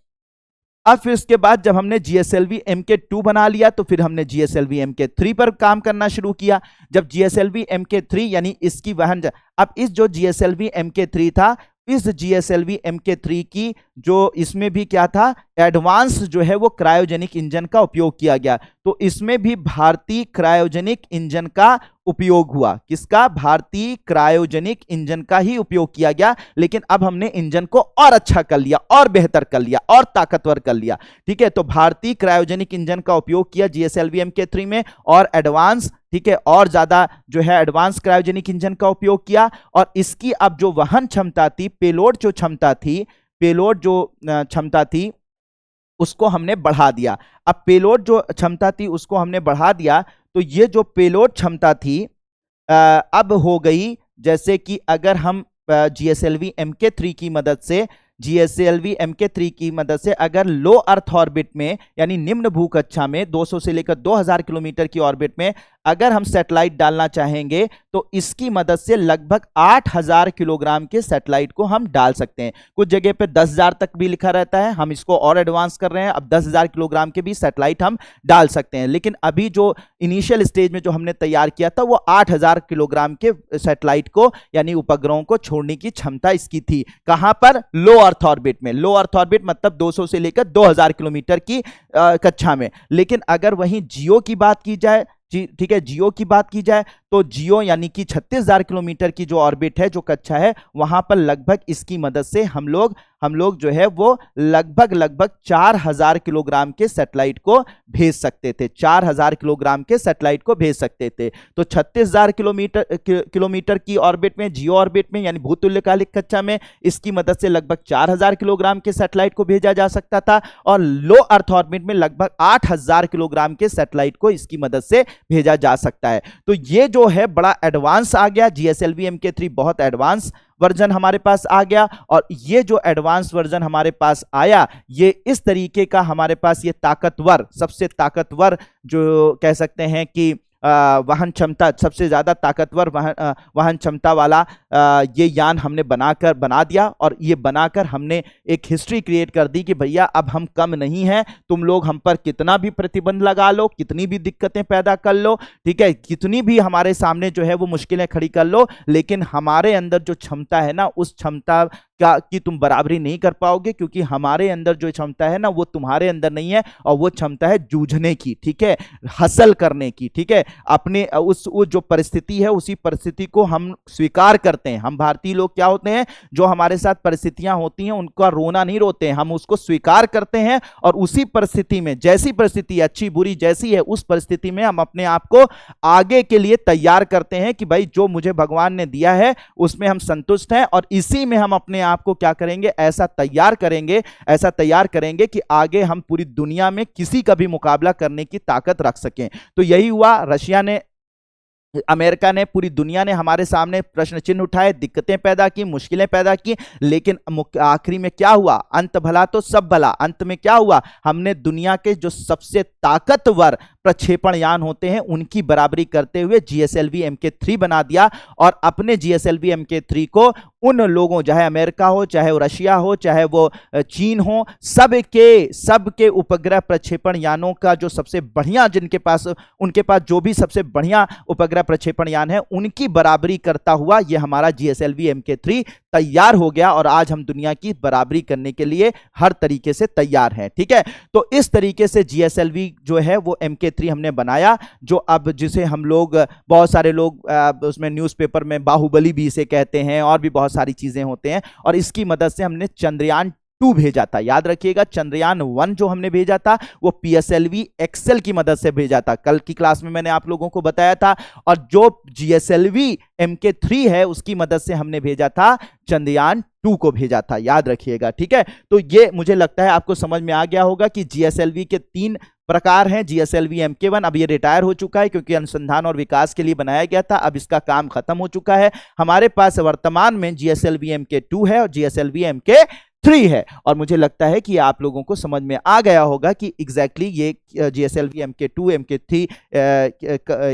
अब फिर इसके बाद जब हमने GSLV MK2 बना लिया, तो फिर हमने GSLV MK3 पर काम करना शुरू किया। जब GSLV MK3 यानी इसकी वहन, अब इस जो GSLV MK3 था, इस GSLV MK3 की जो इसमें भी क्या था, एडवांस जो है वो क्रायोजेनिक इंजन का उपयोग किया गया। तो इसमें भी भारतीय क्रायोजेनिक इंजन का उपयोग हुआ। किसका? भारतीय क्रायोजेनिक इंजन का ही उपयोग किया गया। लेकिन अब हमने इंजन को और अच्छा कर लिया, और बेहतर कर लिया, और ताकतवर कर लिया, ठीक है। तो भारतीय क्रायोजेनिक इंजन का उपयोग किया GSLV MK3 में, और एडवांस, ठीक है, और ज्यादा जो है एडवांस क्रायोजेनिक इंजन का उपयोग किया। और इसकी अब जो वहन क्षमता थी, पेलोड जो क्षमता थी, पेलोड जो क्षमता थी, उसको हमने बढ़ा दिया। अब पेलोड जो क्षमता थी उसको हमने बढ़ा दिया, तो ये जो पेलोड क्षमता थी अब हो गई, जैसे कि अगर हम GSLV MK3 की मदद से, GSLV MK3 की मदद से अगर लो अर्थ ऑर्बिट में यानी निम्न भूकक्षा में 200 से लेकर 2000 किलोमीटर की ऑर्बिट में अगर हम सैटेलाइट डालना चाहेंगे, तो इसकी मदद से लगभग 8000 किलोग्राम के सैटेलाइट को हम डाल सकते हैं। कुछ जगह पे 10000 तक भी लिखा रहता है, हम इसको और एडवांस कर रहे हैं, अब 10000 किलोग्राम के भी सैटेलाइट हम डाल सकते हैं। लेकिन अभी जो इनिशियल स्टेज में जो हमने तैयार किया था, वो 8000 किलोग्राम के सैटेलाइट को यानी उपग्रहों को छोड़ने की क्षमता इसकी थी। कहां पर? लो अर्थ ऑर्बिट में। लो अर्थ ऑर्बिट मतलब 200 से लेकर 2000 किलोमीटर की कक्षा में। लेकिन अगर वहीं जियो की बात की जाए, ठीक है, जियो की बात की जाए, तो जियो यानी कि 36000 किलोमीटर की जो ऑर्बिट है, जो कक्षा है, वहां पर लगभग इसकी मदद से हम लोग जो है वो लगभग 4000 किलोग्राम के सैटेलाइट को भेज सकते थे। 4000 किलोग्राम के सैटेलाइट को भेज सकते थे। तो 36000 किलोमीटर की ऑर्बिट में, जियो ऑर्बिट में यानी भूतुल्यकालिक कक्षा में, इसकी मदद से लगभग 4000 किलोग्राम के सैटेलाइट को भेजा जा सकता था, और लो अर्थ ऑर्बिट में लगभग 8000 किलोग्राम के सैटेलाइट को इसकी मदद से भेजा जा सकता है। तो ये जो है बड़ा एडवांस आ गया। GSLV MK3 बहुत एडवांस वर्जन हमारे पास आ गया, और ये जो एडवांस वर्जन हमारे पास आया, ये इस तरीके का हमारे पास ये ताकतवर, सबसे ताकतवर जो कह सकते हैं कि वाहन क्षमता, सबसे ज्यादा ताकतवर वाहन क्षमता वाला ये यान हमने बना दिया। और ये बनाकर हमने एक हिस्ट्री क्रिएट कर दी कि भैया अब हम कम नहीं हैं, तुम लोग हम पर कितना भी प्रतिबंध लगा लो, कितनी भी दिक्कतें पैदा कर लो, ठीक है, कितनी भी हमारे सामने जो है वो मुश्किलें खड़ी कर लो, लेकिन हमारे अंदर जो क्षमता है ना, उस क्षमता की तुम बराबरी नहीं कर पाओगे, क्योंकि हमारे अंदर जो क्षमता है ना, वो तुम्हारे अंदर नहीं है, और वो क्षमता है जूझने की, ठीक है, हासिल करने की, ठीक है। अपने उस जो परिस्थिति है, उसी परिस्थिति को हम स्वीकार करते हैं। हम भारतीय लोग क्या होते हैं, जो हमारे साथ परिस्थितियां होती हैं उनका रोना नहीं रोते हैं, हम उसको स्वीकार करते हैं, और उसी परिस्थिति में, जैसी परिस्थिति अच्छी बुरी जैसी है, उस परिस्थिति में हम अपने आप को आगे के लिए तैयार करते हैं कि भाई जो मुझे भगवान ने दिया है उसमें हम संतुष्ट हैं, और इसी में हम अपने आपको क्या करेंगे, ऐसा तैयार करेंगे कि आगे हम पूरी दुनिया में किसी का भी मुकाबला करने की ताकत रख सकें। तो यही हुआ। रशिया ने, अमेरिका ने, पूरी दुनिया ने हमारे सामने प्रश्न चिन्ह उठाए, दिक्कतें पैदा की, मुश्किलें पैदा की, लेकिन आखिरी में क्या हुआ? अंत भला तो सब भला। अंत में क्या हुआ? हमने दुनिया के जो सबसे ताकतवर प्रक्षेपण यान होते हैं उनकी बराबरी करते हुए GSLV Mk3 बना दिया और अपने GSLV Mk3 को उन लोगों, चाहे अमेरिका हो, चाहे वो रशिया हो, चाहे वो चीन हो, सबके उपग्रह प्रक्षेपण यानों का जो सबसे बढ़िया, उनके पास जो भी सबसे बढ़िया उपग्रह प्रक्षेपण यान है उनकी बराबरी करता हुआ ये हमारा GSLV Mk3 तैयार हो गया और आज हम दुनिया की बराबरी करने के लिए हर तरीके से तैयार हैं। ठीक है, तो इस तरीके से GSLV जो है वो Mk3 हमने बनाया, जो अब जिसे हम लोग, बहुत सारे लोग उसमें न्यूज़पेपर में बाहुबली भी इसे कहते हैं और भी बहुत सारी चीजें होते हैं। और इसकी मदद से हमने चंद्रयान 2 भेजा था। याद रखिएगा, चंद्रयान 1 जो हमने भेजा था वो PSLV XL की मदद से भेजा था, कल की क्लास में मैंने आप लोगों को बताया था। और जो GSLV Mk3 है उसकी मदद से हमने भेजा था चंद्रयान 2 को भेजा था, याद रखिएगा। ठीक है, तो ये मुझे लगता है आपको समझ में आ गया होगा कि GSLV के 3 प्रकार हैं। GSLV Mk1 अब ये रिटायर हो चुका है क्योंकि अनुसंधान और विकास के लिए बनाया गया था, अब इसका काम खत्म हो चुका है। हमारे पास वर्तमान में GSLV Mk2 है और GSLV Mk3 है। और मुझे लगता है कि आप लोगों को समझ में आ गया होगा कि एग्जैक्टली ये GSLV Mk2, Mk3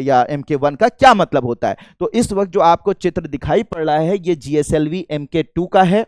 या Mk1 का क्या मतलब होता है। तो इस वक्त जो आपको चित्र दिखाई पड़ रहा है ये GSLV Mk2 का है।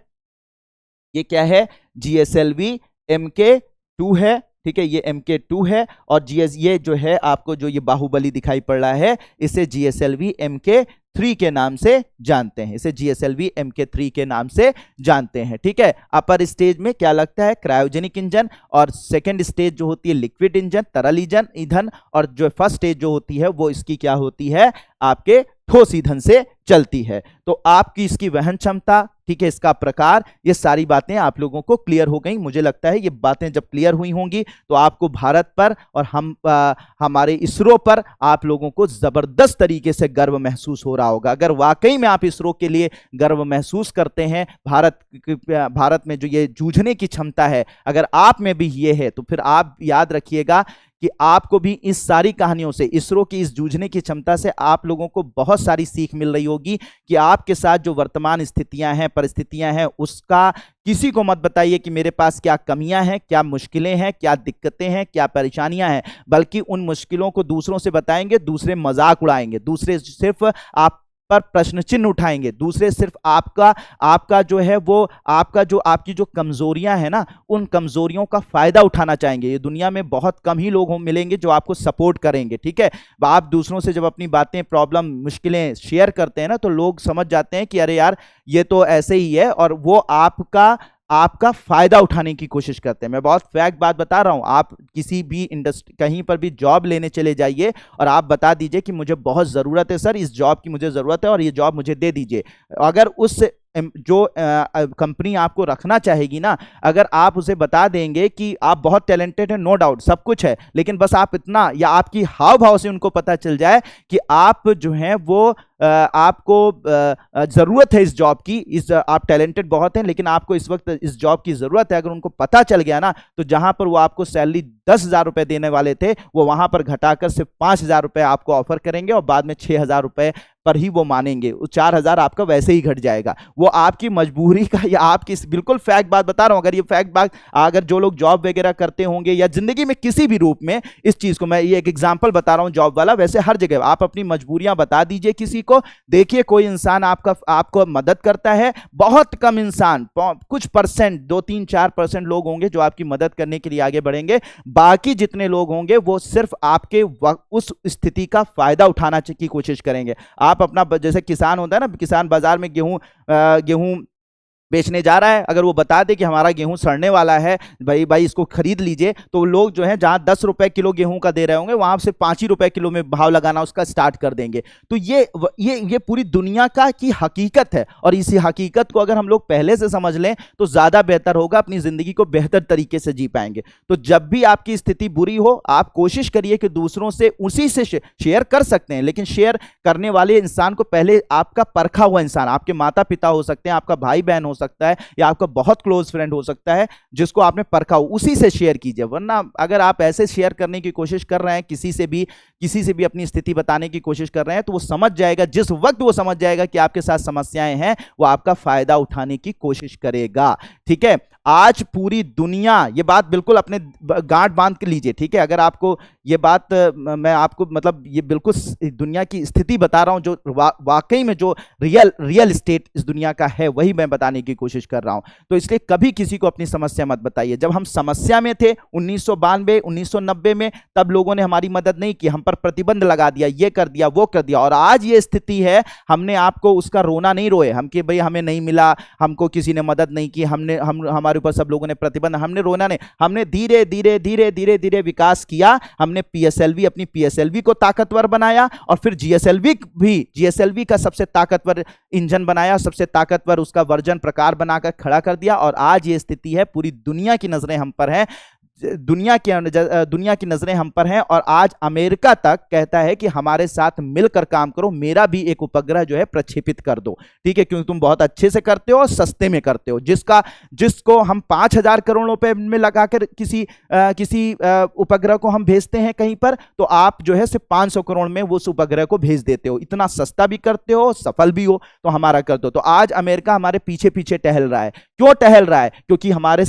ये क्या है? GSLV Mk2 है। ठीक है, ये Mk2 है। और ये जो है आपको जो ये बाहुबली दिखाई पड़ रहा है इसे GSLV Mk3 के नाम से जानते हैं, इसे GSLV Mk3 के नाम से जानते हैं। ठीक है, अपर स्टेज में क्या लगता है? क्रायोजेनिक इंजन, और सेकंड स्टेज जो होती है लिक्विड इंजन, तरल ईंधन, और जो फर्स्ट स्टेज जो होती है वो इसकी क्या होती है? आपके ठोस ईंधन से चलती है। तो आपकी इसकी वहन क्षमता, ठीक है, इसका प्रकार, ये सारी बातें आप लोगों को क्लियर हो गई। मुझे लगता है ये बातें जब क्लियर हुई होंगी तो आपको भारत पर और हमारे इसरो पर आप लोगों को जबरदस्त तरीके से गर्व महसूस हो रहा होगा। अगर वाकई में आप इसरो के लिए गर्व महसूस करते हैं, भारत में जो ये जूझने की क्षमता है अगर आप में भी ये है, तो फिर आप याद रखिएगा कि आपको भी इस सारी कहानियों से, इसरो की इस जूझने की क्षमता से आप लोगों को बहुत सारी सीख मिल रही होगी कि आपके साथ जो वर्तमान स्थितियां हैं, परिस्थितियां हैं, उसका किसी को मत बताइए कि मेरे पास क्या कमियां हैं, क्या मुश्किलें हैं, क्या दिक्कतें हैं, क्या परेशानियां हैं, बल्कि उन मुश्किलों को दूसरों से बताएंगे, दूसरे मजाक उड़ाएंगे, दूसरे सिर्फ आप पर प्रश्न चिन्ह उठाएंगे, दूसरे सिर्फ आपका जो है वो आपकी जो कमजोरियां हैं ना, उन कमजोरियों का फायदा उठाना चाहेंगे। ये दुनिया में बहुत कम ही लोग मिलेंगे जो आपको सपोर्ट करेंगे। ठीक है, आप दूसरों से जब अपनी बातें, प्रॉब्लम, मुश्किलें शेयर करते हैं ना, तो लोग समझ जाते हैं कि अरे यार ये तो ऐसे ही है, और वो आपका फायदा उठाने की कोशिश करते हैं। मैं बहुत फैक्ट बात बता रहा हूं। आप किसी भी इंडस्ट्री, कहीं पर भी जॉब लेने चले जाइए और आप बता दीजिए कि मुझे बहुत ज़रूरत है सर, इस जॉब की मुझे ज़रूरत है और ये जॉब मुझे दे दीजिए। अगर उस जो कंपनी आपको रखना चाहेगी ना, अगर आप उसे बता देंगे कि आप बहुत टैलेंटेड हैं, नो डाउट सब कुछ है, लेकिन बस आप इतना, या आपकी हाव भाव से उनको पता चल जाए कि आप जो हैं वो आपको ज़रूरत है इस जॉब की, आप टैलेंटेड बहुत हैं लेकिन आपको इस वक्त इस जॉब की ज़रूरत है, अगर उनको पता चल गया ना, तो जहां पर वो आपको सैलरी 10,000 रुपये देने वाले थे वो वहां पर घटाकर सिर्फ 5,000 रुपये आपको ऑफर करेंगे और बाद में 6,000 रुपये पर ही वो मानेंगे। 4,000 आपका वैसे ही घट जाएगा। वो आपकी मजबूरी का, या आपकी, बिल्कुल फैक्ट बात बता रहा हूं। अगर ये फैक्ट बात, अगर जो लोग जॉब वगैरह करते होंगे या जिंदगी में किसी भी रूप में, इस चीज को मैं ये एक एग्जांपल बता रहा हूं जॉब वाला, वैसे हर जगह आप अपनी मजबूरियां बता दीजिए किसी को। देखिए कोई इंसान आपको मदद करता है, बहुत कम इंसान, कुछ परसेंट, 2-3-4% लोग होंगे जो आपकी मदद करने के लिए आगे बढ़ेंगे। बाकी जितने लोग होंगे वो सिर्फ आपके उस स्थिति का फायदा उठाना की कोशिश करेंगे। आप अपना, जैसे किसान होता है ना, किसान बाजार में गेहूं बेचने जा रहा है, अगर वो बता दे कि हमारा गेहूं सड़ने वाला है, भाई इसको खरीद लीजिए, तो लोग जो है जहां 10 रुपए किलो गेहूं का दे रहे होंगे वहां से 5 ही रुपए किलो में भाव लगाना उसका स्टार्ट कर देंगे। तो ये पूरी दुनिया की हकीकत है, और इसी हकीकत को अगर हम लोग पहले से समझ लें तो ज्यादा बेहतर होगा, अपनी जिंदगी को बेहतर तरीके से जी पाएंगे। तो जब भी आपकी स्थिति बुरी हो, आप कोशिश करिए कि दूसरों से उसी से शेयर कर सकते हैं, लेकिन शेयर करने वाले इंसान को पहले आपका परखा हुआ इंसान, आपके माता पिता हो सकते हैं, आपका भाई बहन हो सकता है, या आपका बहुत क्लोज फ्रेंड हो सकता है, जिसको आपने परखा हो, उसी से शेयर कीजिए। वरना अगर आप ऐसे शेयर करने की कोशिश कर रहे हैं, किसी से भी अपनी स्थिति बताने की कोशिश कर रहे हैं, तो वो समझ जाएगा, जिस वक्त वो समझ जाएगा कि आपके साथ समस्याएं हैं, वो आपका फायदा उठाने की कोशिश करेगा। ठीक है, आज पूरी दुनिया, ये बात बिल्कुल अपने गांठ बांध के लीजिए, ठीक है। अगर आपको ये बात मैं आपको मतलब ये बिल्कुल दुनिया की स्थिति बता रहा हूं, जो वाकई में जो रियल स्टेट इस दुनिया का है वही मैं बताने की कोशिश कर रहा हूं। तो इसलिए कभी किसी को अपनी समस्या मत बताइए। जब हम समस्या में थे 1992 1990 में, तब लोगों ने हमारी मदद नहीं की, हम पर प्रतिबंध लगा दिया, ये कर दिया वो कर दिया, और आज ये स्थिति है, हमने आपको उसका रोना नहीं रोए हम कि भाई हमें नहीं मिला, हमको किसी ने मदद नहीं की, हमारे ऊपर सब लोगों ने प्रतिबंध, हमने रोना नहीं, हमने धीरे धीरे धीरे धीरे धीरे विकास किया। हमने पीएसएलवी, अपनी पीएसएलवी को ताकतवर बनाया, और फिर जीएसएलवी का सबसे ताकतवर इंजन बनाया, सबसे ताकतवर उसका वर्जन प्रकार बनाकर खड़ा कर दिया, और आज ये स्थिति है, पूरी दुनिया की नजरें हम पर हैं, दुनिया की नजरें हम पर हैं, और आज अमेरिका तक कहता है कि हमारे साथ मिलकर काम करो, मेरा भी एक उपग्रह जो है प्रक्षेपित कर दो, ठीक है, क्योंकि तुम बहुत अच्छे से करते हो और सस्ते में करते हो। जिसको हम 5,000 करोड़ रुपए में लगाकर किसी उपग्रह को हम भेजते हैं कहीं पर, तो आप जो है सिर्फ 500 करोड़ में उस उपग्रह को भेज देते हो, इतना सस्ता भी करते हो, सफल भी हो, तो हमारा कर दो। तो आज अमेरिका हमारे पीछे पीछे टहल रहा है। क्यों टहल रहा है? क्योंकि हमारी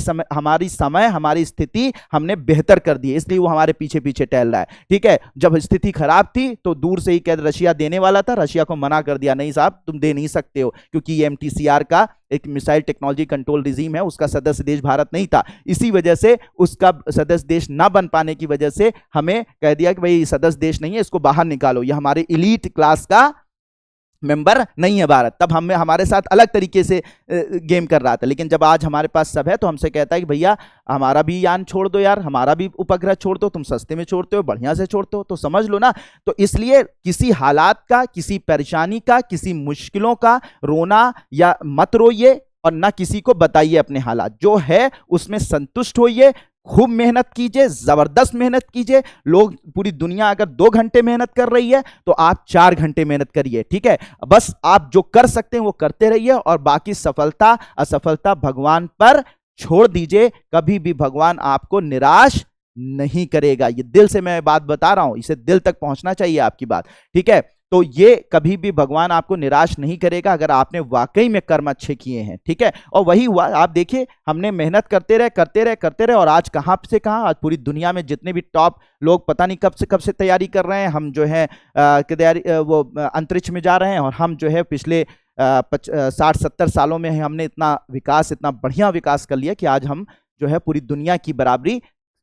स्थिति हमने बेहतर कर दी है, इसलिए वो हमारे पीछे पीछे टहल रहा है, ठीक है। जब स्थिति खराब थी तो दूर से ही कह रशिया देने वाला था, रशिया को मना कर दिया, नहीं साहब तुम दे नहीं सकते हो, क्योंकि ये एमटीसीआर का एक मिसाइल टेक्नोलॉजी कंट्रोल रिजीम है, उसका सदस्य देश भारत नहीं था। इसी वजह से उसका सदस्य देश ना बन पाने की वजह से हमें कह दिया कि भाई सदस्य देश नहीं है, इसको बाहर निकालो, ये हमारे इलीट क्लास का मेंबर नहीं है भारत। तब हमारे साथ अलग तरीके से गेम कर रहा था, लेकिन जब आज हमारे पास सब है तो हमसे कहता है कि भैया हमारा भी यान छोड़ दो यार, हमारा भी उपग्रह छोड़ दो, तुम सस्ते में छोड़ते हो, बढ़िया से छोड़ते हो, तो समझ लो ना। तो इसलिए किसी हालात का, किसी परेशानी का, किसी मुश्किलों का रोना या मत रोइए, और ना किसी को बताइए अपने हालात, जो है उसमें संतुष्ट होइए, खूब मेहनत कीजिए, जबरदस्त मेहनत कीजिए। लोग, पूरी दुनिया अगर 2 घंटे मेहनत कर रही है तो आप 4 घंटे मेहनत करिए, ठीक है। बस आप जो कर सकते हैं वो करते रहिए, और बाकी सफलता असफलता भगवान पर छोड़ दीजिए। कभी भी भगवान आपको निराश नहीं करेगा। ये दिल से मैं बात बता रहा हूं, इसे दिल तक पहुंचना चाहिए आपकी बात, ठीक है। तो ये कभी भी भगवान आपको निराश नहीं करेगा अगर आपने वाकई में कर्म अच्छे किए हैं, ठीक है। और वही हुआ, आप देखिए हमने मेहनत करते रहे, और आज कहां से कहां, आज पूरी दुनिया में जितने भी टॉप लोग पता नहीं कब से तैयारी कर रहे हैं, हम जो है वो अंतरिक्ष में जा रहे हैं, और हम जो है पिछले 60-70 सालों में हमने इतना बढ़िया विकास कर लिया कि आज हम जो है पूरी दुनिया की बराबरी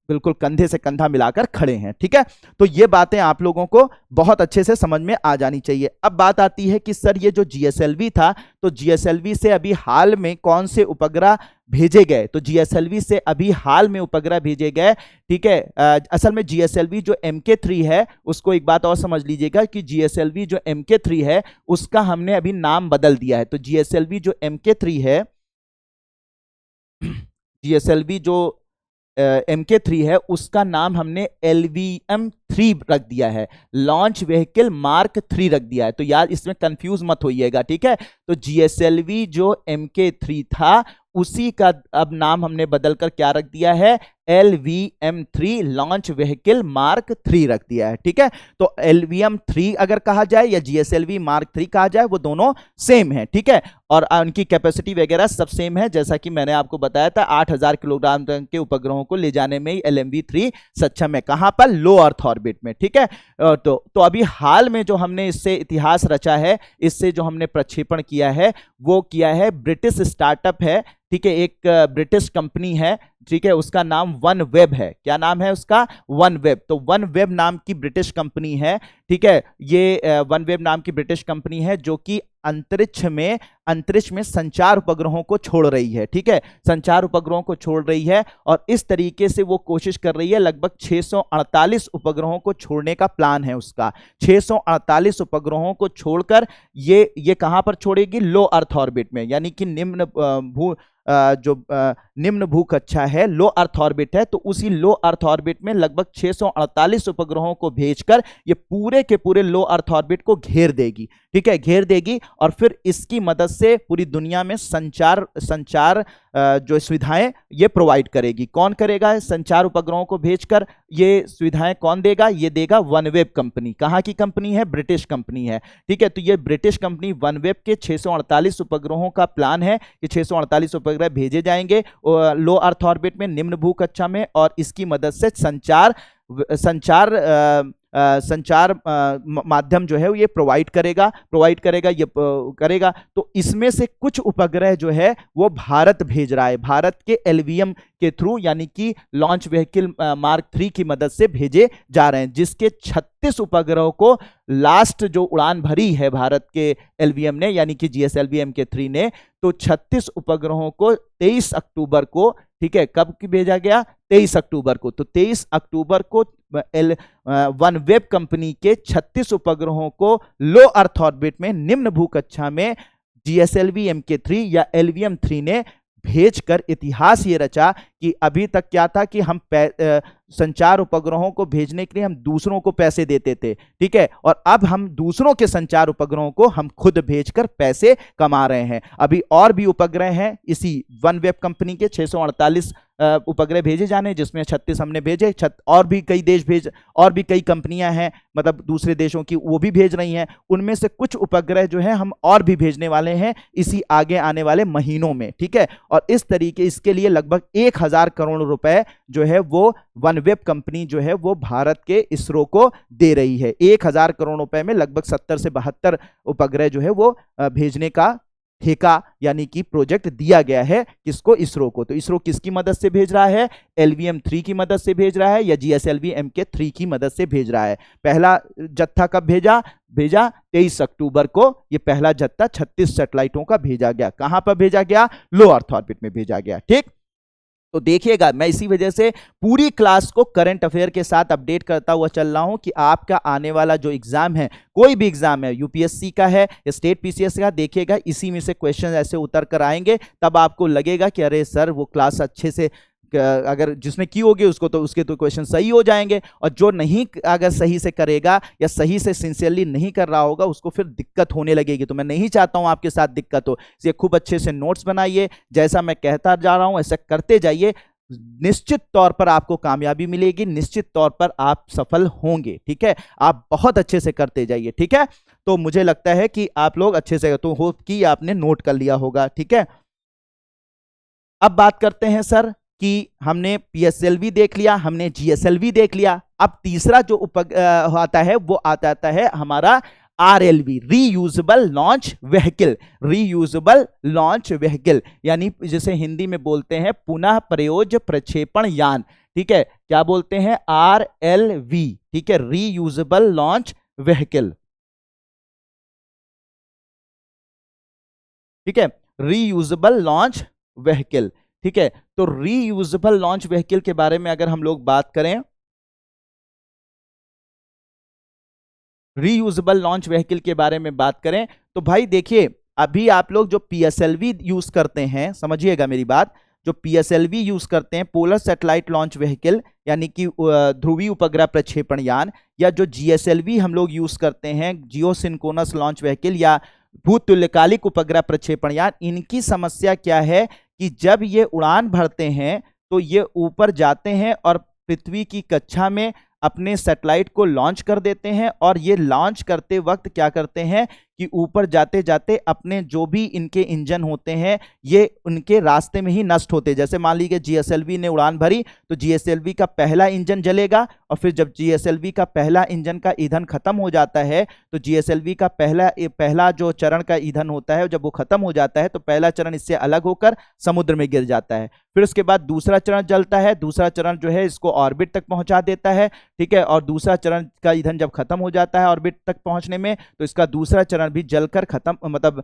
बिल्कुल कंधे से कंधा मिलाकर खड़े हैं, ठीक है। तो ये बातें आप लोगों को बहुत अच्छे से समझ में आ जानी चाहिए। अब बात आती है कि सर ये जो जीएसएलवी था, तो जीएसएलवी से अभी हाल में कौन से उपग्रह भेजे गए? तो जीएसएलवी से अभी हाल में उपग्रह भेजे गए, ठीक है। असल में जीएसएलवी जो MK3 है, उसको एक बात और समझ लीजिएगा कि जीएसएलवी जो MK3 है उसका हमने अभी नाम बदल दिया है। तो जीएसएलवी जो MK3 है, जीएसएलवी जो MK3 है, उसका नाम हमने LVM-3 रख दिया है, लॉन्च व्हीकल मार्क 3 रख दिया है। तो यार इसमें कंफ्यूज मत होइएगा, ठीक है। तो जीएसएलवी जो MK3 था उसी का अब नाम हमने बदलकर क्या रख दिया है? LVM-3 लॉन्च व्हीकल मार्क 3 रख दिया है, ठीक है। तो LVM-3 अगर कहा जाए या GSLV मार्क 3 कहा जाए, वो दोनों सेम है, ठीक है। और उनकी कैपेसिटी वगैरह सब सेम है, जैसा कि मैंने आपको बताया था। 8,000 किलोग्राम के उपग्रहों को ले जाने में LMV-3 सक्षम है। कहां पर? लो अर्थ ऑर्बिट में, ठीक है। तो अभी हाल में जो हमने इससे इतिहास रचा है, इससे जो हमने प्रक्षेपण किया है, वो किया है ब्रिटिश स्टार्टअप है, ठीक है। एक ब्रिटिश कंपनी है, ठीक है, उसका नाम वन वेब है। क्या नाम है उसका? One web. तो वन वेब नाम की ब्रिटिश कंपनी है, ठीक है। ये वन वेब नाम की ब्रिटिश कंपनी है जो कि अंतरिक्ष में संचार उपग्रहों को छोड़ रही है, ठीक है। संचार उपग्रहों को छोड़ रही है, और इस तरीके से वो कोशिश कर रही है। लगभग 648 उपग्रहों को छोड़ने का प्लान है उसका। 648 उपग्रहों को छोड़कर ये कहां पर छोड़ेगी? लो अर्थ ऑर्बिट में, यानी कि निम्न भू कक्षा है, लो अर्थ ऑर्बिट है। तो उसी लो अर्थ ऑर्बिट में लगभग 648 उपग्रहों को भेजकर ये पूरे के पूरे लो अर्थ ऑर्बिट को घेर देगी, ठीक है, घेर देगी। और फिर इसकी मदद से पूरी दुनिया में संचार जो सुविधाएं ये प्रोवाइड करेगी। कौन करेगा? संचार उपग्रहों को भेजकर ये सुविधाएं कौन देगा? ये देगा वनवेब कंपनी। कहां की कंपनी है? ब्रिटिश कंपनी है, ठीक है। तो ये ब्रिटिश कंपनी वनवेब के 648 उपग्रहों का प्लान है कि 648 उपग्रह भेजे जाएंगे लो अर्थ ऑर्बिट में, निम्न भू कक्षा में, और इसकी मदद से संचार संचार संचार माध्यम जो है ये प्रोवाइड करेगा तो इसमें से कुछ उपग्रह जो है वो भारत भेज रहा है, भारत के एलवीएम के थ्रू, यानी कि लॉन्च व्हीकल मार्क 3 की मदद से भेजे जा रहे हैं, जिसके 36 उपग्रहों को लास्ट जो उड़ान भरी है भारत के एलवीएम ने, यानी कि जीएसएलवी MK3 ने, तो 36 उपग्रहों को 23 अक्टूबर को, ठीक है, कब की भेजा गया, 23 अक्टूबर को, तो 23 अक्टूबर को OneWeb कंपनी के 36 उपग्रहों को लो अर्थ ऑर्बिट में, निम्न भू कक्षा में जीएसएलवी MK3 या LVM-3 ने भेजकर इतिहास ये रचा कि अभी तक क्या था कि हम संचार उपग्रहों को भेजने के लिए हम दूसरों को पैसे देते थे, ठीक है, और अब हम दूसरों के संचार उपग्रहों को हम खुद भेजकर पैसे कमा रहे हैं। अभी और भी उपग्रह हैं इसी OneWeb कंपनी के 648 उपग्रह भेजे जाने, जिसमें 36 हमने भेजे, और भी कई देश भेज, और भी कई कंपनियां हैं, मतलब दूसरे देशों की, वो भी भेज रही हैं। उनमें से कुछ उपग्रह जो है हम और भी भेजने वाले हैं इसी आगे आने वाले महीनों में, ठीक है। और इस तरीके इसके लिए लगभग 1000 करोड़ रुपए जो है वो OneWeb कंपनी जो है वो भारत के इसरो को दे रही है। 1000 करोड़ रुपए में लगभग 70 से 72 उपग्रह जो है वो भेजने का ठेका यानी कि प्रोजेक्ट दिया गया है किसको, इसरो को। तो इसरो किसकी मदद से भेज रहा है, LVM-3 की मदद से भेज रहा है या GSLV MK3 की मदद से भेज रहा है। पहला जत्था कब भेजा 23 अक्टूबर को, ये पहला जत्था 36 सैटेलाइटों का भेजा गया। कहां पर भेजा गया, लो अर्थ ऑर्बिट में भेजा गया, ठीक। तो देखिएगा, मैं इसी वजह से पूरी क्लास को करंट अफेयर के साथ अपडेट करता हुआ चल रहा हूं कि आपका आने वाला जो एग्जाम है, कोई भी एग्जाम है, यूपीएससी का है, स्टेट पीसीएस का, देखिएगा इसी में से क्वेश्चन ऐसे उतर कर आएंगे, तब आपको लगेगा कि अरे सर वो क्लास अच्छे से, अगर जिसने की होगी उसको तो उसके तो क्वेश्चन सही हो जाएंगे, और जो नहीं अगर सही से करेगा या सही से सिंसियरली नहीं कर रहा होगा उसको फिर दिक्कत होने लगेगी। तो मैं नहीं चाहता हूं आपके साथ दिक्कत हो, इसलिए खूब अच्छे से नोट्स बनाइए, जैसा मैं कहता जा रहा हूं ऐसा करते जाइए, निश्चित तौर पर आपको कामयाबी मिलेगी, निश्चित तौर पर आप सफल होंगे, ठीक है। आप बहुत अच्छे से करते जाइए, ठीक है। तो मुझे लगता है कि आप लोग अच्छे से, तो होप कि आपने नोट कर लिया होगा, ठीक है। अब बात करते हैं सर कि हमने PSLV देख लिया, हमने GSLV देख लिया, अब तीसरा जो आता है वो आता है हमारा RLV, reusable launch vehicle, reusable launch vehicle, यानी जिसे हिंदी में बोलते हैं पुनः प्रयोज्य प्रक्षेपण यान, ठीक है। क्या बोलते हैं, RLV, ठीक है, रीयूजेबल लॉन्च व्हीकल, ठीक है, रीयूजेबल लॉन्च व्हीकल, ठीक है। तो रीयूजेबल लॉन्च व्हीकल के बारे में अगर हम लोग बात करें, रीयूजेबल लॉन्च व्हीकल के बारे में बात करें तो भाई देखिए, अभी आप लोग जो PSLV यूज करते हैं, समझिएगा मेरी बात, जो PSLV यूज करते हैं, पोलर सैटेलाइट लॉन्च व्हीकल, यानी कि ध्रुवीय उपग्रह प्रक्षेपण यान, या जो GSLV हम लोग यूज करते हैं, जियो सिंक्रोनस लॉन्च व्हीकल या भूतुल्यकालिक उपग्रह प्रक्षेपण यान, इनकी समस्या क्या है कि जब ये उड़ान भरते हैं तो ये ऊपर जाते हैं और पृथ्वी की कक्षा में अपने सैटेलाइट को लॉन्च कर देते हैं, और ये लॉन्च करते वक्त क्या करते हैं कि ऊपर जाते जाते अपने जो भी इनके इंजन होते हैं ये उनके रास्ते में ही नष्ट होते हैं। जैसे मान लीजिए GSLV ने उड़ान भरी तो GSLV का पहला इंजन जलेगा, और फिर जब GSLV का पहला इंजन का ईंधन खत्म हो जाता है तो GSLV का पहला जो चरण का ईंधन होता है, जब वो खत्म हो जाता है तो पहला चरण इससे अलग होकर समुद्र में गिर जाता है। फिर उसके बाद दूसरा चरण जलता है, दूसरा चरण जो है इसको ऑर्बिट तक पहुंचा देता है, ठीक है, और दूसरा चरण का ईंधन जब खत्म हो जाता है ऑर्बिट तक पहुंचने में, तो इसका दूसरा चरण भी जलकर खत्म, मतलब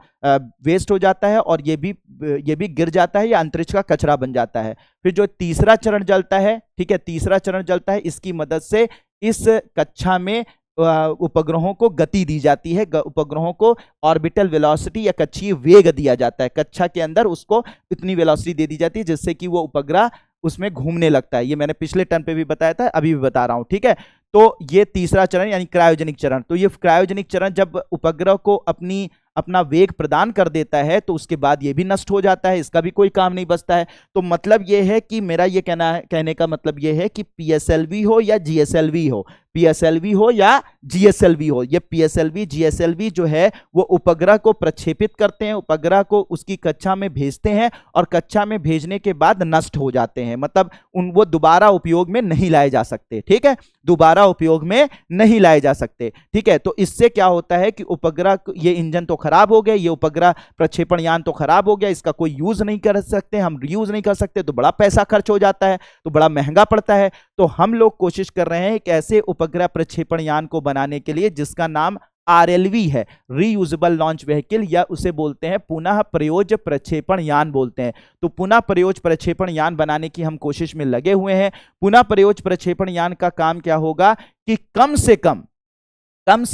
वेस्ट हो जाता है, और ये भी गिर जाता है या अंतरिक्ष का कचरा बन जाता है। फिर जो तीसरा चरण जलता है, ठीक है, तीसरा चरण जलता है, इसकी मदद से इस कक्षा में उपग्रहों को गति दी जाती है, उपग्रहों को ऑर्बिटल वेलोसिटी या कक्षीय वेग दिया जाता है, कक्षा के अंदर उसको इतनी वेलोसिटी दे दी जाती है जिससे कि वो उपग्रह उसमें घूमने लगता है। ये मैंने पिछले टर्न पे भी बताया था, अभी भी बता रहा हूं, ठीक है। तो ये तीसरा चरण यानी क्रायोजेनिक चरण, तो ये क्रायोजेनिक चरण जब उपग्रह को अपना वेग प्रदान कर देता है तो उसके बाद ये भी नष्ट हो जाता है, इसका भी कोई काम नहीं बचता है। तो मतलब ये है कि मेरा ये कहने का मतलब ये है कि PSLV हो या GSLV हो, पीएसएलवी हो या जीएसएलवी हो। ये पीएसएलवी जीएसएलवी जो है वो उपग्रह को प्रक्षेपित करते हैं, उपग्रह को उसकी कक्षा में भेजते हैं और कक्षा में भेजने के बाद नष्ट हो जाते हैं, मतलब वो दोबारा उपयोग में नहीं लाए जा सकते। ठीक है, दोबारा उपयोग में नहीं लाए जा सकते। ठीक है, तो इससे क्या होता है कि उपग्रह, ये इंजन तो खराब हो गए, ये उपग्रह प्रक्षेपण यान तो खराब हो गया, इसका कोई यूज नहीं कर सकते, हम रीयूज नहीं कर सकते, तो बड़ा पैसा खर्च हो जाता है, तो बड़ा महंगा पड़ता है। तो हम लोग कोशिश कर रहे हैं एक ऐसे उपग्रह प्रक्षेपण यान को बनाने के लिए जिसका नाम आरएलवी है, रीयूजेबल लॉन्च व्हीकल, या उसे बोलते हैं पुनः प्रयोज्य प्रक्षेपण यान बोलते हैं। तो पुनः प्रयोज्य प्रक्षेपण यान बनाने की हम कोशिश में लगे हुए हैं। पुनः प्रयोज्य प्रक्षेपण यान का काम क्या होगा कि कम से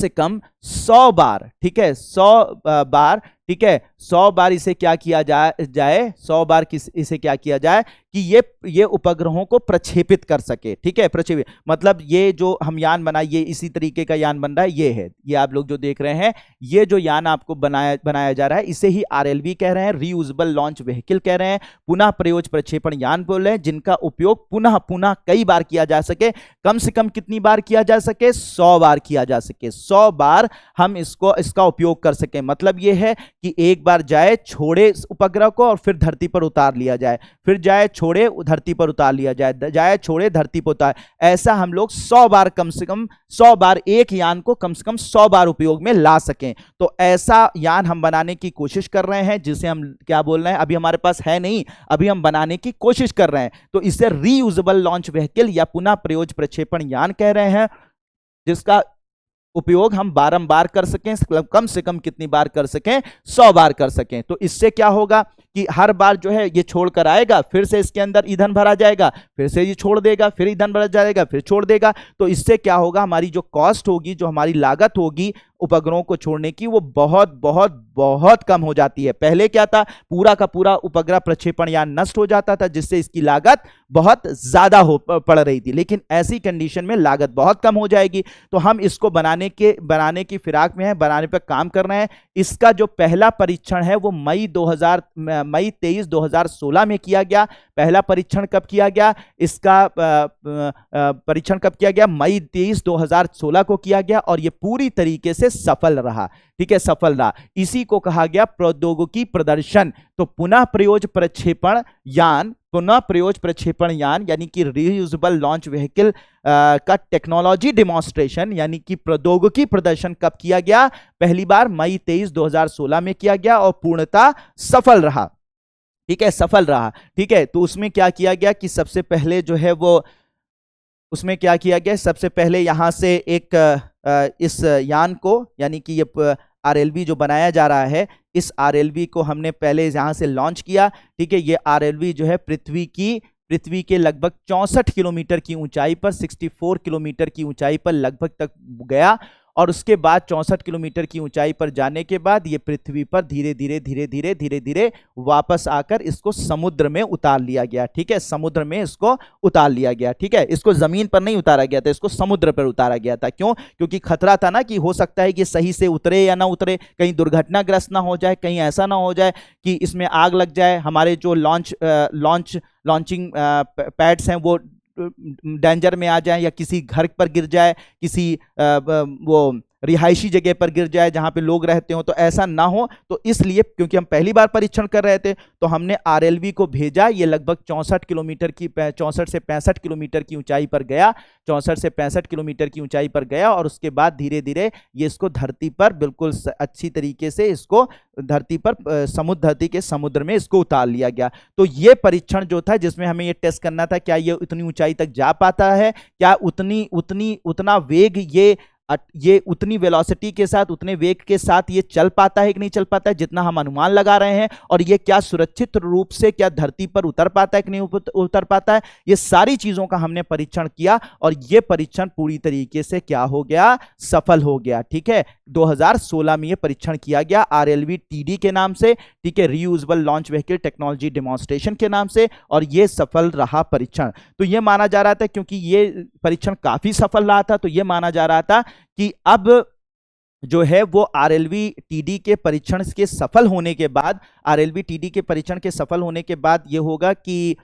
कम 100 बार, ठीक है, 100 बार, ठीक है, 100 बार इसे क्या किया जाए 100 बार इसे क्या किया जाए कि ये उपग्रहों को प्रक्षेपित कर सके। ठीक है, प्रक्षेपित मतलब ये जो हम यान बनाए, ये इसी तरीके का यान बन रहा है, ये है, ये आप लोग जो देख रहे हैं, ये जो यान आपको बनाया जा रहा है इसे ही आरएलवी कह रहे हैं, रीयूजेबल लॉन्च व्हीकल कह रहे हैं, पुनः प्रयोज्य प्रक्षेपण यान बोल रहे हैं, जिनका उपयोग पुनः कई बार किया जा सके। कम से कम कितनी बार किया जा सके? 100 बार किया जा सके, 100 बार हम इसका उपयोग कर सके। मतलब ये है कि एक बार जाए, छोड़े उपग्रह को और फिर धरती पर उतार लिया जाए, फिर जाए, छोड़े, धरती पर उतार लिया जाए, जाए, छोड़े, धरती पर उतार, ऐसा हम लोग 100 बार, कम से कम 100 बार एक यान को कम से कम 100 बार उपयोग में ला सकें। तो ऐसा यान हम बनाने की कोशिश कर रहे हैं, जिसे हम क्या बोल रहे हैं, अभी हमारे पास है नहीं, अभी हम बनाने की कोशिश कर रहे हैं। तो इसे रीयूजेबल लॉन्च व्हीकल या पुनः प्रयोज्य प्रक्षेपण यान कह रहे हैं, जिसका उपयोग हम बारंबार कर सकें, कम से कम कितनी बार कर सकें? 100 बार कर सकें। तो इससे क्या होगा कि हर बार जो है ये छोड़कर आएगा, फिर से इसके अंदर ईंधन भरा जाएगा, फिर से ये छोड़ देगा, फिर ईंधन भरा जाएगा, फिर छोड़ देगा। तो इससे क्या होगा, हमारी जो कॉस्ट होगी, जो हमारी लागत होगी उपग्रहों को छोड़ने की, वो बहुत बहुत बहुत कम हो जाती है। पहले क्या था, पूरा का पूरा उपग्रह प्रक्षेपण यान नष्ट हो जाता था, जिससे इसकी लागत बहुत ज्यादा पड़ रही थी, लेकिन ऐसी कंडीशन में लागत बहुत कम हो जाएगी। तो हम इसको बनाने की फिराक में हैं, बनाने पर काम कर रहे हैं। इसका जो पहला परीक्षण है वो मई 23 2016 में किया गया। पहला परीक्षण कब किया गया? इसका परीक्षण कब किया गया? मई 23 2016 को किया गया, और ये पूरी तरीके से सफल रहा। ठीक है, सफल रहा। इसी को कहा गया प्रौद्योगिकी प्रदर्शन। तो पुनः प्रयोज्य प्रक्षेपण यान यानी कि रीयूजेबल लॉन्च व्हीकल का टेक्नोलॉजी डेमोन्स्ट्रेशन यानी कि प्रौद्योगिकी प्रदर्शन कब किया गया? पहली बार मई 23 2016 में किया गया और पूर्णतः सफल रहा। ठीक है, सफल रहा। ठीक है, तो उसमें क्या किया गया कि सबसे पहले जो है वो, उसमें क्या किया गया, सबसे पहले यहां से इस यान को, यानी कि ये आरएलवी जो बनाया जा रहा है, इस आरएलवी को हमने पहले यहां से लॉन्च किया। ठीक है, ये आरएलवी जो है पृथ्वी के लगभग 64 किलोमीटर की ऊंचाई पर, 64 किलोमीटर की ऊंचाई पर लगभग तक गया, और उसके बाद 64 किलोमीटर की ऊंचाई पर जाने के बाद ये पृथ्वी पर धीरे धीरे वापस आकर इसको समुद्र में उतार लिया गया। ठीक है, समुद्र में इसको उतार लिया गया। ठीक है, इसको जमीन पर नहीं उतारा गया था, इसको समुद्र पर उतारा गया था। क्यों? क्योंकि खतरा था ना कि हो सकता है कि सही से उतरे या ना उतरे, कहीं दुर्घटनाग्रस्त ना हो जाए, कहीं ऐसा ना हो जाए कि इसमें आग लग जाए, हमारे जो लॉन्चिंग पैड्स हैं वो डेंजर में आ जाए, या किसी घर पर गिर जाए, किसी वो रिहायशी जगह पर गिर जाए जहां पे लोग रहते हो, तो ऐसा ना हो। तो इसलिए, क्योंकि हम पहली बार परीक्षण कर रहे थे, तो हमने आरएलवी को भेजा। ये लगभग 64 से 65 किलोमीटर की ऊंचाई पर गया, 64 से 65 किलोमीटर की ऊंचाई पर गया, और उसके बाद धीरे धीरे ये इसको धरती पर बिल्कुल अच्छी तरीके से इसको धरती के समुद्र में इसको उतार लिया गया। तो ये परीक्षण जो था, जिसमें हमें ये टेस्ट करना था क्या ये उतनी ऊंचाई तक जा पाता है, क्या उतना वेग ये उतनी वेलोसिटी के साथ, उतने वेग के साथ ये चल पाता है कि नहीं चल पाता है जितना हम अनुमान लगा रहे हैं, और ये क्या सुरक्षित रूप से क्या धरती पर उतर पाता है कि नहीं उतर पाता है। ये सारी चीजों का हमने परीक्षण किया, और ये परीक्षण पूरी तरीके से क्या हो गया? सफल हो गया। ठीक है, 2016 में ये परीक्षण किया गया आरएलवी टीडी के नाम से। ठीक है, reusable launch vehicle technology demonstration के नाम से, और ये सफल रहा परीक्षण। तो ये माना जा रहा था, क्योंकि ये परीक्षण काफी सफल रहा था, तो ये माना जा रहा था कि अब जो है वो आरएलवी टीडी के परीक्षण के सफल होने के बाद, ये होगा कि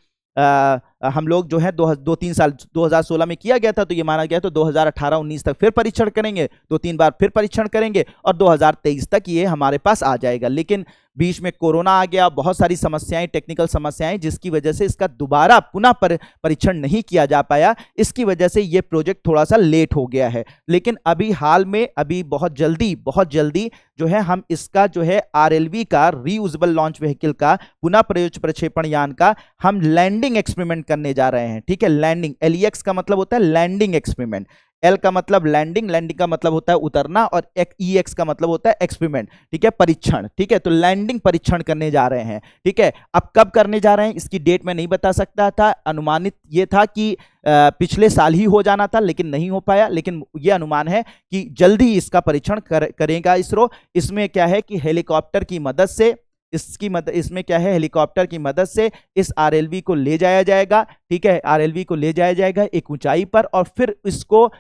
हम लोग जो है 2-3 साल 2016 में किया गया था, तो ये माना गया तो 2018-19 तक फिर परीक्षण करेंगे, 2-3 बार फिर परीक्षण करेंगे और 2023 तक ये हमारे पास आ जाएगा। लेकिन बीच में कोरोना आ गया, बहुत सारी समस्याएं, टेक्निकल समस्याएं, जिसकी वजह से इसका दोबारा पुनः परीक्षण नहीं किया जा पाया। इसकी वजह से ये प्रोजेक्ट थोड़ा सा लेट हो गया है। लेकिन अभी हाल में, अभी बहुत जल्दी जो है हम इसका जो है RLV का, रीयूजेबल लॉन्च व्हीकल का, पुनः प्रयोज्य प्रक्षेपण यान का हम लैंडिंग एक्सपेरिमेंट करने जा रहे हैं। ठीक है, लैंडिंग, LEX का मतलब होता है लैंडिंग एक्सपेरिमेंट, L का मतलब लैंडिंग, लैंडिंग का मतलब होता है उतरना, और EX का मतलब होता है एक्सपेरिमेंट। ठीक है, परीक्षण। ठीक है, तो लैंडिंग परीक्षण करने जा रहे हैं। ठीक है, अब कब करने जा रहे हैं इसकी डेट मैं नहीं बता सकता था। अनुमानित ये था कि पिछले साल ही हो जाना था, लेकिन नहीं हो पाया। लेकिन ये अनुमान है कि जल्दी इसका परीक्षण करेगा इसरो। इसमें क्या है कि हेलीकॉप्टर की मदद से, इसमें क्या है, हेलीकॉप्टर की मदद से इस RLV को ले जाया जाएगा। ठीक है, RLV को ले जाया जाएगा एक ऊंचाई पर, और फिर इसको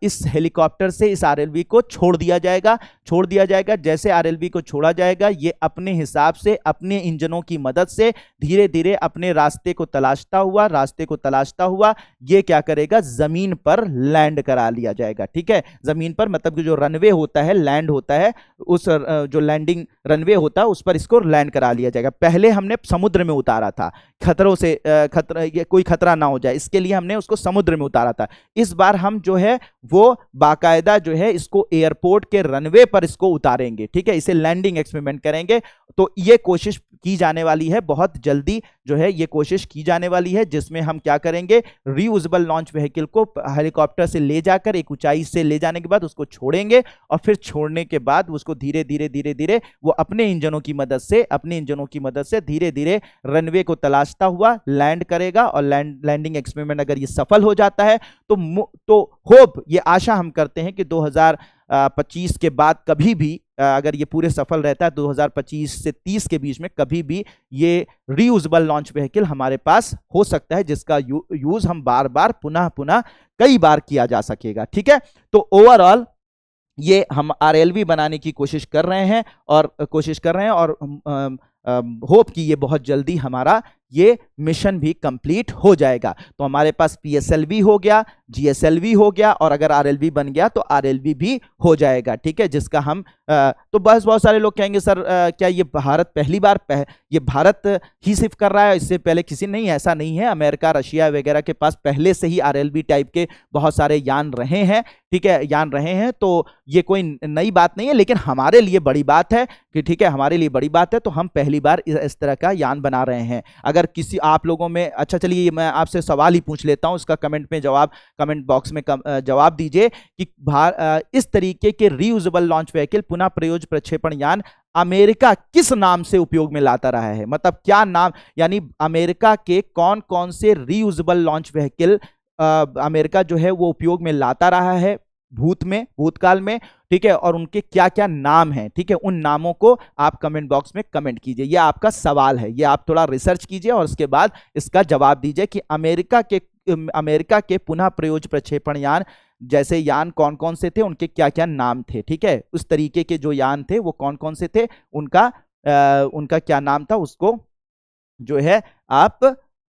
इस हेलीकॉप्टर से इस RLV को छोड़ दिया जाएगा। जैसे RLV को छोड़ा जाएगा, ये अपने हिसाब से, अपने इंजनों की मदद से धीरे धीरे अपने रास्ते को तलाशता हुआ ये क्या करेगा, जमीन पर लैंड करा लिया जाएगा। ठीक है, जमीन पर मतलब कि जो रनवे होता है, लैंड होता है, उस जो लैंडिंग रनवे होता है उस पर इसको लैंड करा लिया जाएगा। पहले हमने समुद्र में उतारा था, खतरों से कोई खतरा ना हो जाए, इसके लिए हमने उसको समुद्र में उतारा था। इस बार हम जो है वो बाकायदा जो है इसको एयरपोर्ट के रनवे पर इसको उतारेंगे। ठीक है, इसे लैंडिंग एक्सपेरिमेंट करेंगे। तो ये कोशिश की जाने वाली है, बहुत जल्दी जो है ये कोशिश की जाने वाली है, जिसमें हम क्या करेंगे, रीयूजेबल लॉन्च व्हीकल को हेलीकॉप्टर से ले जाकर एक ऊंचाई से ले जाने के बाद उसको छोड़ेंगे, और फिर छोड़ने के बाद उसको धीरे धीरे वो अपने इंजनों की मदद से धीरे धीरे रनवे को तलाशता हुआ लैंड करेगा। और लैंडिंग एक्सपेरिमेंट अगर ये सफल हो जाता है तो होप, ये आशा हम करते हैं कि 2025 के बाद कभी भी, अगर ये पूरे सफल रहता है 2025 से 30 के बीच में कभी भी ये रीयूजेबल लॉन्च व्हीकल हमारे पास हो सकता है, जिसका यूज हम बार बार पुनः कई बार किया जा सकेगा। ठीक है, तो ओवरऑल ये हम RLV बनाने की कोशिश कर रहे हैं और होप कि ये बहुत जल्दी हमारा ये मिशन भी कंप्लीट हो जाएगा। तो हमारे पास PSLV हो गया, GSLV हो गया, और अगर RLV बन गया तो RLV भी हो जाएगा। ठीक है, जिसका हम तो बस बहुत सारे लोग कहेंगे सर क्या ये भारत पहली बार ये भारत ही सिर्फ कर रहा है, इससे पहले किसी नहीं? ऐसा नहीं है, अमेरिका, रशिया वगैरह के पास पहले से ही RLV टाइप के बहुत सारे यान रहे हैं। ठीक है, तो ये कोई नई बात नहीं है, लेकिन हमारे लिए बड़ी बात है कि, ठीक है, हमारे लिए बड़ी बात है, तो हम पहली बार इस तरह का यान बना रहे हैं। अगर किसी आप लोगों में, अच्छा चलिए मैं आपसे सवाल ही पूछ लेता हूं, इसका कमेंट बॉक्स में जवाब दीजिए कि इस तरीके के रीयूजेबल लॉन्च व्हीकल, पुनः प्रयोज्य प्रक्षेपण यान अमेरिका किस नाम से उपयोग में लाता रहा है? मतलब क्या नाम, यानी अमेरिका के कौन कौन से रीयूजेबल लॉन्च व्हीकल अमेरिका जो है वो उपयोग में लाता रहा है भूतकाल में। ठीक है, और उनके क्या क्या नाम हैं। ठीक है, उन नामों को आप कमेंट बॉक्स में कमेंट कीजिए। ये आपका सवाल है, ये आप थोड़ा रिसर्च कीजिए और उसके बाद इसका जवाब दीजिए कि अमेरिका के पुनः प्रयोज्य प्रक्षेपण यान जैसे यान कौन कौन से थे, उनके क्या क्या नाम थे। ठीक है, उस तरीके के जो यान थे वो कौन कौन से थे, उनका क्या नाम था, उसको जो है आप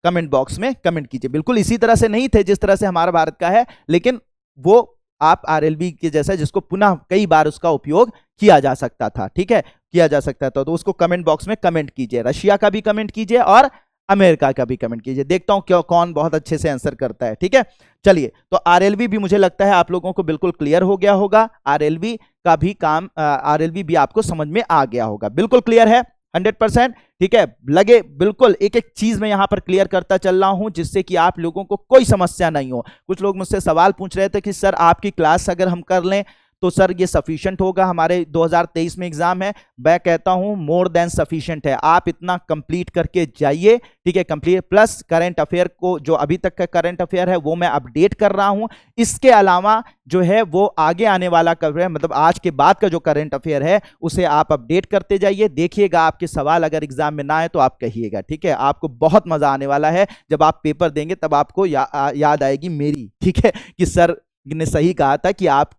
कमेंट बॉक्स में कमेंट कीजिए। बिल्कुल इसी तरह से नहीं थे जिस तरह से हमारा भारत का है, लेकिन वो आप RLV के जैसा जिसको पुनः कई बार उसका उपयोग किया जा सकता था। ठीक है, किया जा सकता था, तो उसको कमेंट बॉक्स में कमेंट कीजिए। रशिया का भी कमेंट कीजिए और अमेरिका का भी कमेंट कीजिए, देखता हूं कौन बहुत अच्छे से आंसर करता है। ठीक है, चलिए, तो RLV भी मुझे लगता है आप लोगों को बिल्कुल क्लियर हो गया होगा। RLV का भी काम, RLV भी आपको समझ में आ गया होगा। बिल्कुल क्लियर है 100%। ठीक है, लगे बिल्कुल एक एक चीज में यहां पर क्लियर करता चल रहा हूं, जिससे कि आप लोगों को कोई समस्या नहीं हो। कुछ लोग मुझसे सवाल पूछ रहे थे कि सर आपकी क्लास अगर हम कर लें तो सर ये सफिशिएंट होगा, हमारे 2023 में एग्जाम है। मैं कहता हूं मोर देन सफिशिएंट है, आप इतना कंप्लीट करके जाइए। ठीक है, कंप्लीट प्लस करंट अफेयर को, जो अभी तक का करंट अफेयर है वो मैं अपडेट कर रहा हूं। इसके अलावा जो है वो आगे आने वाला मतलब आज के बाद का जो करंट अफेयर है उसे आप अपडेट करते जाइए। देखिएगा, आपके सवाल अगर एग्जाम में ना आए तो आप कहिएगा। ठीक है, आपको बहुत मजा आने वाला है, जब आप पेपर देंगे तब आपको याद आएगी मेरी। ठीक है, कि सर ने सही कहा था कि आप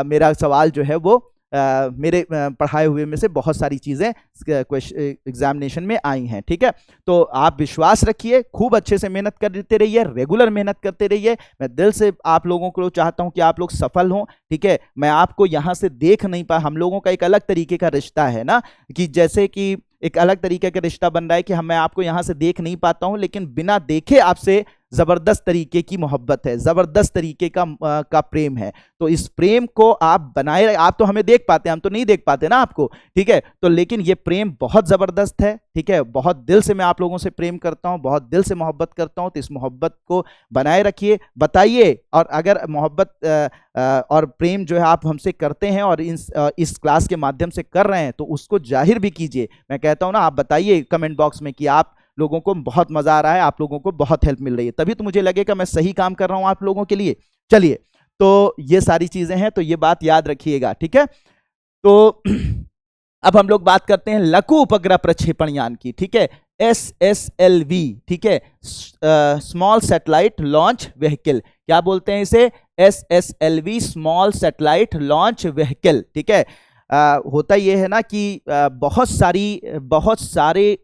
मेरा सवाल जो है वो मेरे पढ़ाए हुए में से बहुत सारी चीज़ें एग्जामिनेशन में आई हैं। ठीक है, तो आप विश्वास रखिए, खूब अच्छे से मेहनत करते रहिए, रेगुलर मेहनत करते रहिए। मैं दिल से आप लोगों को चाहता हूं कि आप लोग सफल हों। ठीक है, मैं आपको यहां से देख नहीं पा, हम लोगों का एक अलग तरीके का रिश्ता है ना, कि जैसे कि एक अलग तरीके का रिश्ता बन रहा है कि मैं आपको यहां से देख नहीं पाता हूं, लेकिन बिना देखे आपसे जबरदस्त तरीके की मोहब्बत है, जबरदस्त तरीके का प्रेम है। तो इस प्रेम को आप बनाए, आप तो हमें देख पाते हैं, हम तो नहीं देख पाते ना आपको। ठीक है, तो लेकिन ये प्रेम बहुत जबरदस्त है। ठीक है, बहुत दिल से मैं आप लोगों से प्रेम करता हूं, बहुत दिल से मोहब्बत करता हूं। तो इस मोहब्बत को बनाए रखिए, बताइए। और अगर मोहब्बत और प्रेम जो है आप हमसे करते हैं और इस क्लास के माध्यम से कर रहे हैं, तो उसको जाहिर भी कीजिए। मैं कहता हूं ना, आप बताइए कमेंट बॉक्स में कि आप लोगों को बहुत मजा आ रहा है, आप लोगों को बहुत हेल्प मिल रही है, तभी तो मुझे लगेगा मैं सही काम कर रहा हूं आप लोगों के लिए। चलिए, तो ये सारी चीजें हैं, तो ये बात याद रखिएगा। ठीक है, तो अब हम लोग बात करते हैं लघु उपग्रह प्रक्षेपण यान की। ठीक है, SSLV। ठीक है, स्मॉल सैटेलाइट लॉन्च व्हीकल, क्या बोलते हैं इसे? SSLV, small satellite launch vehicle. ठीक है, होता यह है ना कि बहुत सारे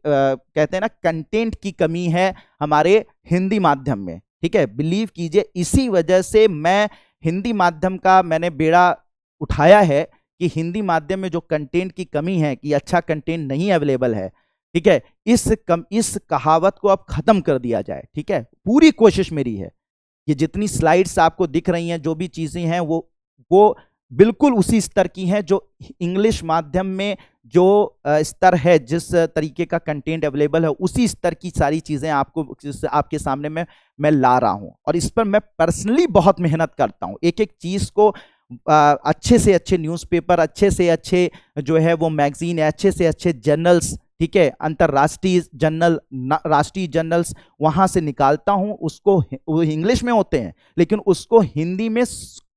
कहते हैं ना कंटेंट की कमी है हमारे हिंदी माध्यम में। ठीक है, बिलीव कीजिए, इसी वजह से मैं हिंदी माध्यम का मैंने बेड़ा उठाया है कि हिंदी माध्यम में जो कंटेंट की कमी है, कि अच्छा कंटेंट नहीं अवेलेबल है। ठीक है, इस कहावत को अब खत्म कर दिया जाए। ठीक है, पूरी कोशिश मेरी है। ये जितनी स्लाइड्स आपको दिख रही हैं, जो भी चीजें हैं, वो बिल्कुल उसी स्तर की हैं जो इंग्लिश माध्यम में जो स्तर है, जिस तरीके का कंटेंट अवेलेबल है, उसी स्तर की सारी चीजें आपके सामने में मैं ला रहा हूं। और इस पर मैं पर्सनली बहुत मेहनत करता हूं, एक एक चीज को अच्छे से अच्छे न्यूज़पेपर, अच्छे से अच्छे जो है वो मैगजीन, अच्छे से अच्छे जर्नल्स, ठीक है, अंतरराष्ट्रीय जर्नल, राष्ट्रीय जर्नल्स, वहां से निकालता हूं। उसको वो इंग्लिश में होते हैं, लेकिन उसको हिंदी में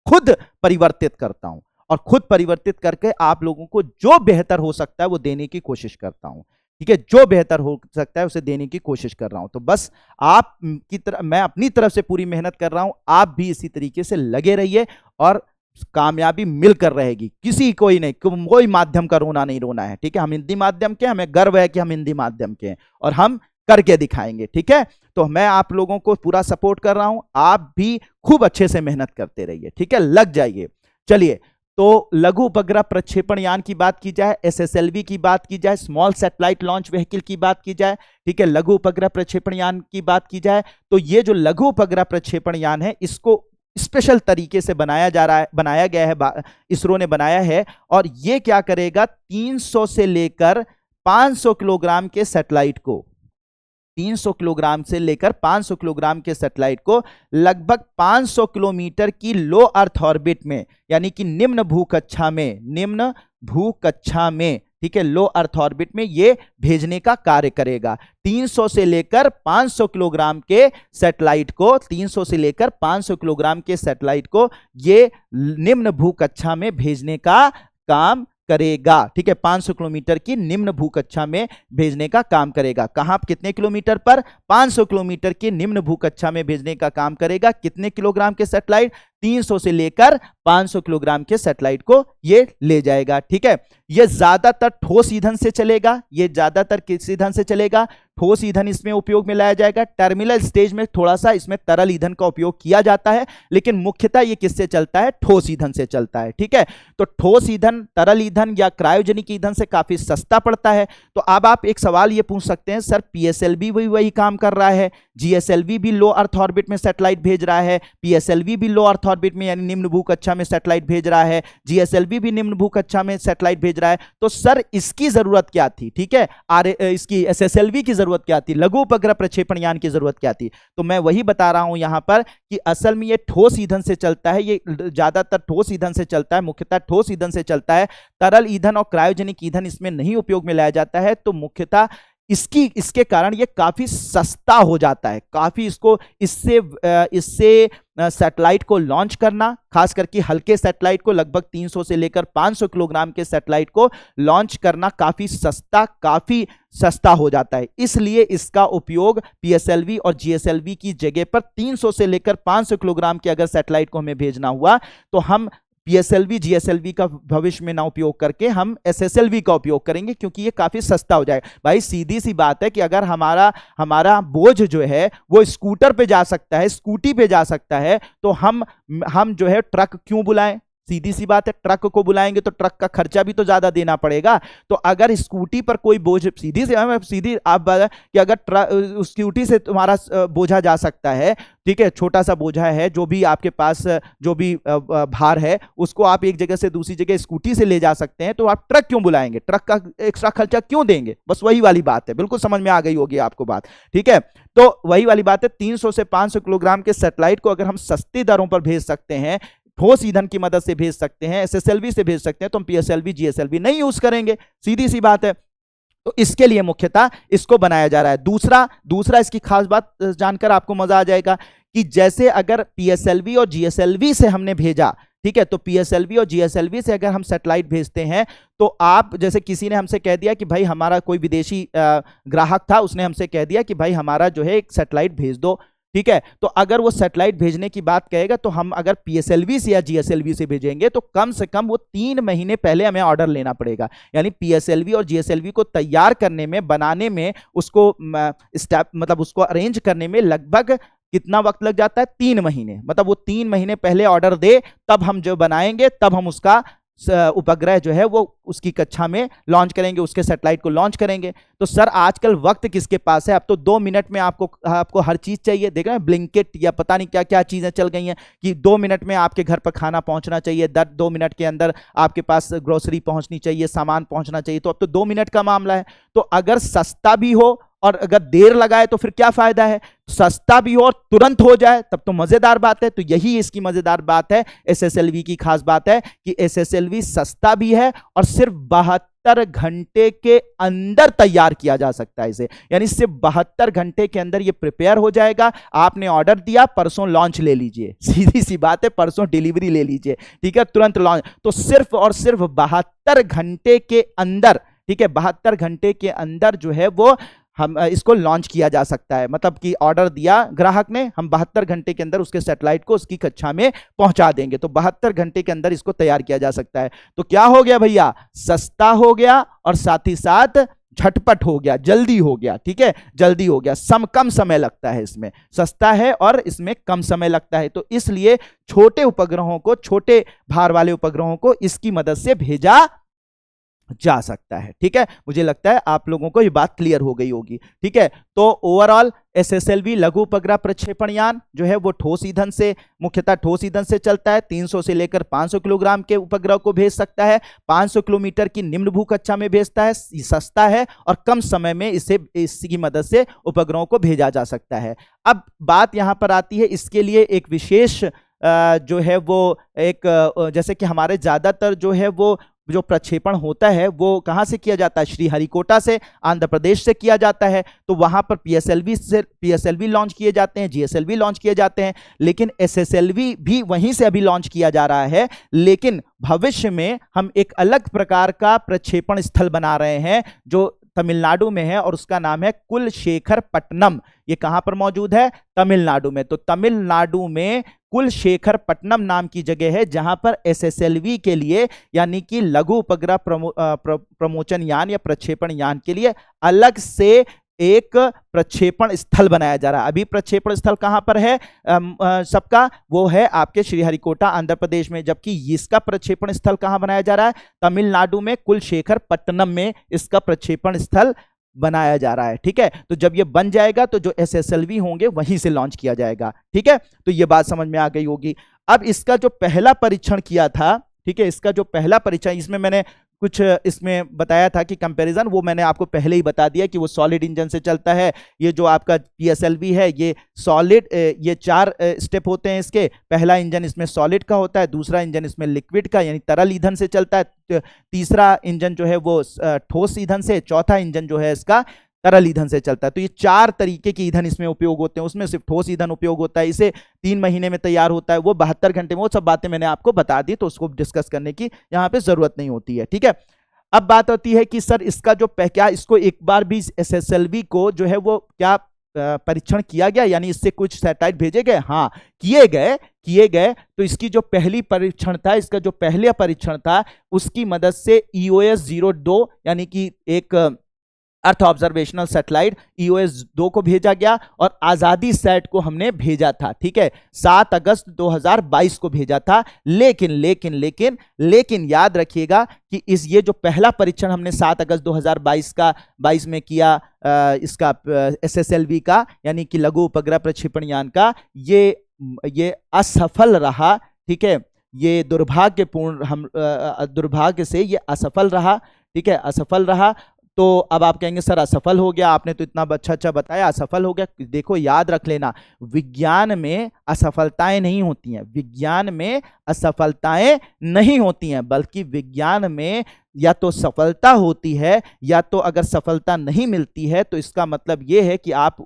खुद परिवर्तित करता हूं, और खुद परिवर्तित करके आप लोगों को जो बेहतर हो सकता है वो देने की कोशिश करता हूं। ठीक है, जो बेहतर हो सकता है उसे देने की कोशिश कर रहा हूं। तो बस आप की तरह मैं अपनी तरफ से पूरी मेहनत कर रहा हूं, आप भी इसी तरीके से लगे रहिए और कामयाबी मिलकर रहेगी। किसी कोई नहीं, कोई माध्यम का रोना नहीं रोना है। ठीक है, हम हिंदी माध्यम के, हमें गर्व है कि हम हिंदी माध्यम के हैं और हम करके दिखाएंगे। ठीक है, तो मैं आप लोगों को पूरा सपोर्ट कर रहा हूं, आप भी खूब अच्छे से मेहनत करते रहिए। ठीक है, लग जाइए। चलिए, तो लघु उपग्रह प्रक्षेपण यान की बात की जाए, SSLV की बात की जाए, स्मॉल सैटेलाइट लॉन्च व्हीकल की बात की जाए, ठीक है, लघु उपग्रह प्रक्षेपण यान की बात की जाए, तो ये जो लघु उपग्रह प्रक्षेपण यान है, इसको स्पेशल तरीके से बनाया गया है, इसरो ने बनाया है। और ये क्या करेगा, 300 से लेकर 500 किलोग्राम के सैटेलाइट को, 300 किलोग्राम से लेकर 500 किलोग्राम के सैटेलाइट को लगभग 500 किलोमीटर की लो अर्थ ऑर्बिट में, यानी कि निम्न भूकक्षा में, ठीक है, लो अर्थ ऑर्बिट में ये भेजने का कार्य करेगा। 300 से लेकर 500 किलोग्राम के सैटेलाइट को, 300 से लेकर 500 किलोग्राम के सैटेलाइट को ये निम्न भूकक्षा में भेजने का काम करेगा। ठीक है, 500 किलोमीटर की निम्न भूकक्षा में भेजने का काम करेगा। कहां, कितने किलोमीटर पर? 500 किलोमीटर की निम्न भूकक्षा में भेजने का काम करेगा। कितने किलोग्राम के सैटेलाइट? 300 से लेकर 500 किलोग्राम के सैटेलाइट को ये ले जाएगा। ठीक है, ये ज्यादातर ठोस ईंधन से चलेगा। ये ज्यादातर किस ईंधन से चलेगा? ठोस ईंधन इसमें उपयोग में लाया जाएगा। टर्मिनल स्टेज में थोड़ा सा इसमें तरल ईंधन का उपयोग किया जाता है, लेकिन मुख्यतः ये किससे चलता है? ठोस ईंधन से चलता है। ठीक है, तो ठोस ईंधन, तरल ईंधन या क्रायोजेनिक ईंधन से काफी सस्ता पड़ता है। तो अब आप एक सवाल ये पूछ सकते हैं, सर PSLV भी वही काम कर रहा है, GSLV भी लो अर्थ ऑर्बिट में सैटेलाइट भेज रहा है, PSLV भी लो अर्थ ऑर्बिट में यानी निम्न भूकक्षा में सैटेलाइट भेज रहा है, GSLV भी निम्न भूकक्षा में सैटेलाइट भेज रहा है, तो सर इसकी जरूरत क्या थी? ठीक है, इसकी SSLV की जरूरत क्या थी? लघु उपग्रह प्रक्षेपण यान की जरूरत क्या थी? तो मैं वही बता रहा हूं यहां पर कि असल में ये ठोस ईंधन से चलता है, ये ज्यादातर ठोस ईंधन से चलता है, मुख्यतः ठोस ईंधन से चलता है। तरल ईंधन और क्रायोजेनिक ईंधन इसमें नहीं उपयोग में लाया जाता है। तो मुख्यतः इसके कारण ये काफी सस्ता हो जाता है, काफी इससे सैटेलाइट को लॉन्च करना, खास करके हल्के सैटेलाइट को, लगभग 300 से लेकर 500 किलोग्राम के सैटेलाइट को लॉन्च करना काफी सस्ता हो जाता है। इसलिए इसका उपयोग PSLV और GSLV की जगह पर 300 से लेकर 500 किलोग्राम के अगर सैटेलाइट को हमें भेजना हुआ, तो हम पीएसएलवी जीएसएलवी का भविष्य में ना उपयोग करके हम एसएसएलवी का उपयोग करेंगे, क्योंकि ये काफी सस्ता हो जाएगा। भाई सीधी सी बात है कि अगर हमारा हमारा बोझ जो है वो स्कूटर पे जा सकता है, स्कूटी पे जा सकता है, तो हम जो है ट्रक क्यों बुलाएं? सीधी सी बात है, ट्रक को बुलाएंगे तो ट्रक का खर्चा भी तो ज्यादा देना पड़ेगा। तो अगर स्कूटी पर कोई बोझ, सीधी आप बात कि अगर स्कूटी से तुम्हारा बोझा जा सकता है, ठीक है, छोटा सा बोझा है, जो भी आपके पास जो भी भार है उसको आप एक जगह से दूसरी जगह स्कूटी से ले जा सकते हैं, तो आप ट्रक क्यों बुलाएंगे? ट्रक का एक्स्ट्रा खर्चा क्यों देंगे? बस वही वाली बात है, बिल्कुल समझ में आ गई होगी आपको बात, ठीक है। तो वही वाली बात है, 300 से 500 किलोग्राम के सैटेलाइट को अगर हम सस्ती दरों पर भेज सकते हैं, ठोस ईंधन की मदद से भेज सकते हैं, एसएसएलवी से भेज सकते हैं, तो हम पीएसएलवी जीएसएलवी नहीं यूज करेंगे, सीधी सी बात है। तो इसके लिए मुख्यतः इसको बनाया जा रहा है। दूसरा इसकी खास बात जानकर आपको मजा आ जाएगा कि जैसे अगर पीएसएलवी और जीएसएलवी से हमने भेजा, ठीक है, तो पीएसएलवी और जीएसएलवी से अगर हम सैटेलाइट भेजते हैं, तो आप जैसे किसी ने हमसे कह दिया कि भाई हमारा कोई विदेशी ग्राहक था, उसने हमसे कह दिया कि भाई हमारा जो है एक सैटेलाइट भेज दो, ठीक है। तो अगर वो सैटेलाइट भेजने की बात कहेगा, तो हम अगर पीएसएलवी से या जीएसएलवी से भेजेंगे तो कम से कम वो 3 महीने पहले हमें ऑर्डर लेना पड़ेगा। यानी पीएसएलवी और जीएसएलवी को तैयार करने में, बनाने में, उसको मतलब उसको अरेंज करने में लगभग कितना वक्त लग जाता है? 3 महीने। मतलब वो 3 महीने पहले ऑर्डर दे, तब हम जो बनाएंगे, तब हम उसका उपग्रह जो है वो उसकी कक्षा में लॉन्च करेंगे, उसके सैटेलाइट को लॉन्च करेंगे। तो सर आजकल वक्त किसके पास है? अब तो 2 मिनट में आपको हर चीज चाहिए। देख रहे हैं ब्लिंकिट या पता नहीं क्या क्या चीजें चल गई हैं कि 2 मिनट में आपके घर पर खाना पहुंचना चाहिए, 2 मिनट के अंदर आपके पास ग्रोसरी पहुंचनी चाहिए, सामान पहुंचना चाहिए। तो अब तो 2 मिनट का मामला है। तो अगर सस्ता भी हो और अगर देर लगाए तो फिर क्या फायदा है? सस्ता भी हो और तुरंत हो जाए तब तो मजेदार बात है। तो यही इसकी मजेदार बात है, एसएसएलवी की खास बात है कि एसएसएलवी सस्ता भी है और सिर्फ 72 घंटे के अंदर तैयार किया जा सकता है इसे। यानी सिर्फ 72 घंटे के अंदर ये प्रिपेयर हो जाएगा। आपने ऑर्डर दिया, परसों लॉन्च ले लीजिए, सीधी सी बात है, परसों डिलीवरी ले लीजिए, ठीक है, तुरंत लॉन्च। तो सिर्फ और सिर्फ 72 घंटे के अंदर, ठीक है, 72 घंटे के अंदर जो है वो हम इसको लॉन्च किया जा सकता है। मतलब कि ऑर्डर दिया ग्राहक ने, हम 72 घंटे के अंदर उसके सैटेलाइट को उसकी कक्षा में पहुंचा देंगे। तो 72 घंटे के अंदर इसको तैयार किया जा सकता है। तो क्या हो गया भैया? सस्ता हो गया और साथ ही साथ झटपट हो गया, जल्दी हो गया, ठीक है, जल्दी हो गया। कम समय लगता है इसमें, सस्ता है और इसमें कम समय लगता है। तो इसलिए छोटे उपग्रहों को, छोटे भार वाले उपग्रहों को इसकी मदद से भेजा जा सकता है, ठीक है। मुझे लगता है आप लोगों को ये बात क्लियर हो गई होगी, ठीक है। तो ओवरऑल एसएसएलवी लघु उपग्रह प्रक्षेपण यान जो है वो ठोस ईंधन से, मुख्यतः ठोस ईंधन से चलता है। 300 से लेकर 500 किलोग्राम के उपग्रह को भेज सकता है, 500 किलोमीटर की निम्न भू कक्षा में भेजता है, सस्ता है और कम समय में इसकी मदद से उपग्रहों को भेजा जा सकता है। अब बात यहां पर आती है, इसके लिए एक विशेष जो है वो एक, जैसे कि हमारे ज्यादातर जो है वो जो प्रक्षेपण होता है वो कहां से किया जाता है? श्रीहरिकोटा से, आंध्र प्रदेश से किया जाता है। तो वहां पर पीएसएलवी लॉन्च किए जाते हैं, जीएसएलवी लॉन्च किए जाते हैं, लेकिन एसएसएलवी भी वहीं से अभी लॉन्च किया जा रहा है। लेकिन भविष्य में हम एक अलग प्रकार का प्रक्षेपण स्थल बना रहे हैं जो तमिलनाडु में है और उसका नाम है कुलशेखरपट्टनम। ये कहां पर मौजूद है? तमिलनाडु में। तो तमिलनाडु में कुलशेखरपट्टनम नाम की जगह है जहां पर एसएसएलवी के लिए, यानी कि लघु उपग्रह प्रमोचन यान या प्रक्षेपण यान के लिए अलग से एक प्रक्षेपण स्थल बनाया जा रहा है। अभी प्रक्षेपण स्थल कहां पर है सबका? वो है आपके श्रीहरिकोटा आंध्र प्रदेश में, जबकि इसका प्रक्षेपण स्थल कहां बनाया जा रहा है? तमिलनाडु में कुलशेखरपट्टनम में इसका प्रक्षेपण स्थल बनाया जा रहा है, ठीक है। तो जब ये बन जाएगा तो जो एसएसएलवी होंगे वहीं से लॉन्च किया जाएगा, ठीक है। तो ये बात समझ में आ गई होगी। अब इसका जो पहला परीक्षण किया था, ठीक है, इसका जो पहला परीक्षण, इसमें मैंने कुछ इसमें बताया था कि कंपैरिजन, वो मैंने आपको पहले ही बता दिया कि वो सॉलिड इंजन से चलता है। ये जो आपका पीएसएलवी है ये सॉलिड, ये 4 स्टेप होते हैं इसके। पहला इंजन इसमें सॉलिड का होता है, दूसरा इंजन इसमें लिक्विड का यानी तरल ईंधन से चलता है, तीसरा इंजन जो है वो ठोस ईंधन से, चौथा इंजन जो है इसका तरल ईंधन से चलता है। तो ये 4 तरीके के ईंधन इसमें उपयोग होते हैं। उसमें सिर्फ ठोस ईंधन उपयोग होता है, इसे 3 महीने में तैयार होता है, वो 72 घंटे में। वो सब बातें मैंने आपको बता दी, तो उसको डिस्कस करने की यहाँ पे जरूरत नहीं होती है, ठीक है। अब बात होती है कि सर इसका जो क्या इसको एक बार भी एसएसएलवी को जो है वो क्या परीक्षण किया गया, यानी इससे कुछ सैटेलाइट भेजे गए? हाँ, किए गए। तो इसकी जो पहली परीक्षण था, इसका जो पहला परीक्षण था, उसकी मदद से EOS-02 यानी कि एक अर्थ ऑब्जर्वेशनल सैटेलाइट EOS-2 को भेजा गया, और आजादी सैट को हमने भेजा था, ठीक है, 7 अगस्त 2022 को भेजा था। लेकिन याद रखिएगा कि ये जो पहला परीक्षण हमने 7 अगस्त 2022 में किया, इसका SSLV का, यानी कि लघु उपग्रह प्रक्षेपण यान का, ये असफल रहा, ठीक है, ये दुर्भाग्य से ये असफल रहा, ठीक है, असफल रहा। तो अब आप कहेंगे सर असफल हो गया, आपने तो इतना अच्छा बताया, असफल हो गया। देखो याद रख लेना, विज्ञान में असफलताएं नहीं होती हैं, विज्ञान में असफलताएं नहीं होती हैं, बल्कि विज्ञान में या तो सफलता होती है, या तो अगर सफलता नहीं मिलती है तो इसका मतलब यह है कि आप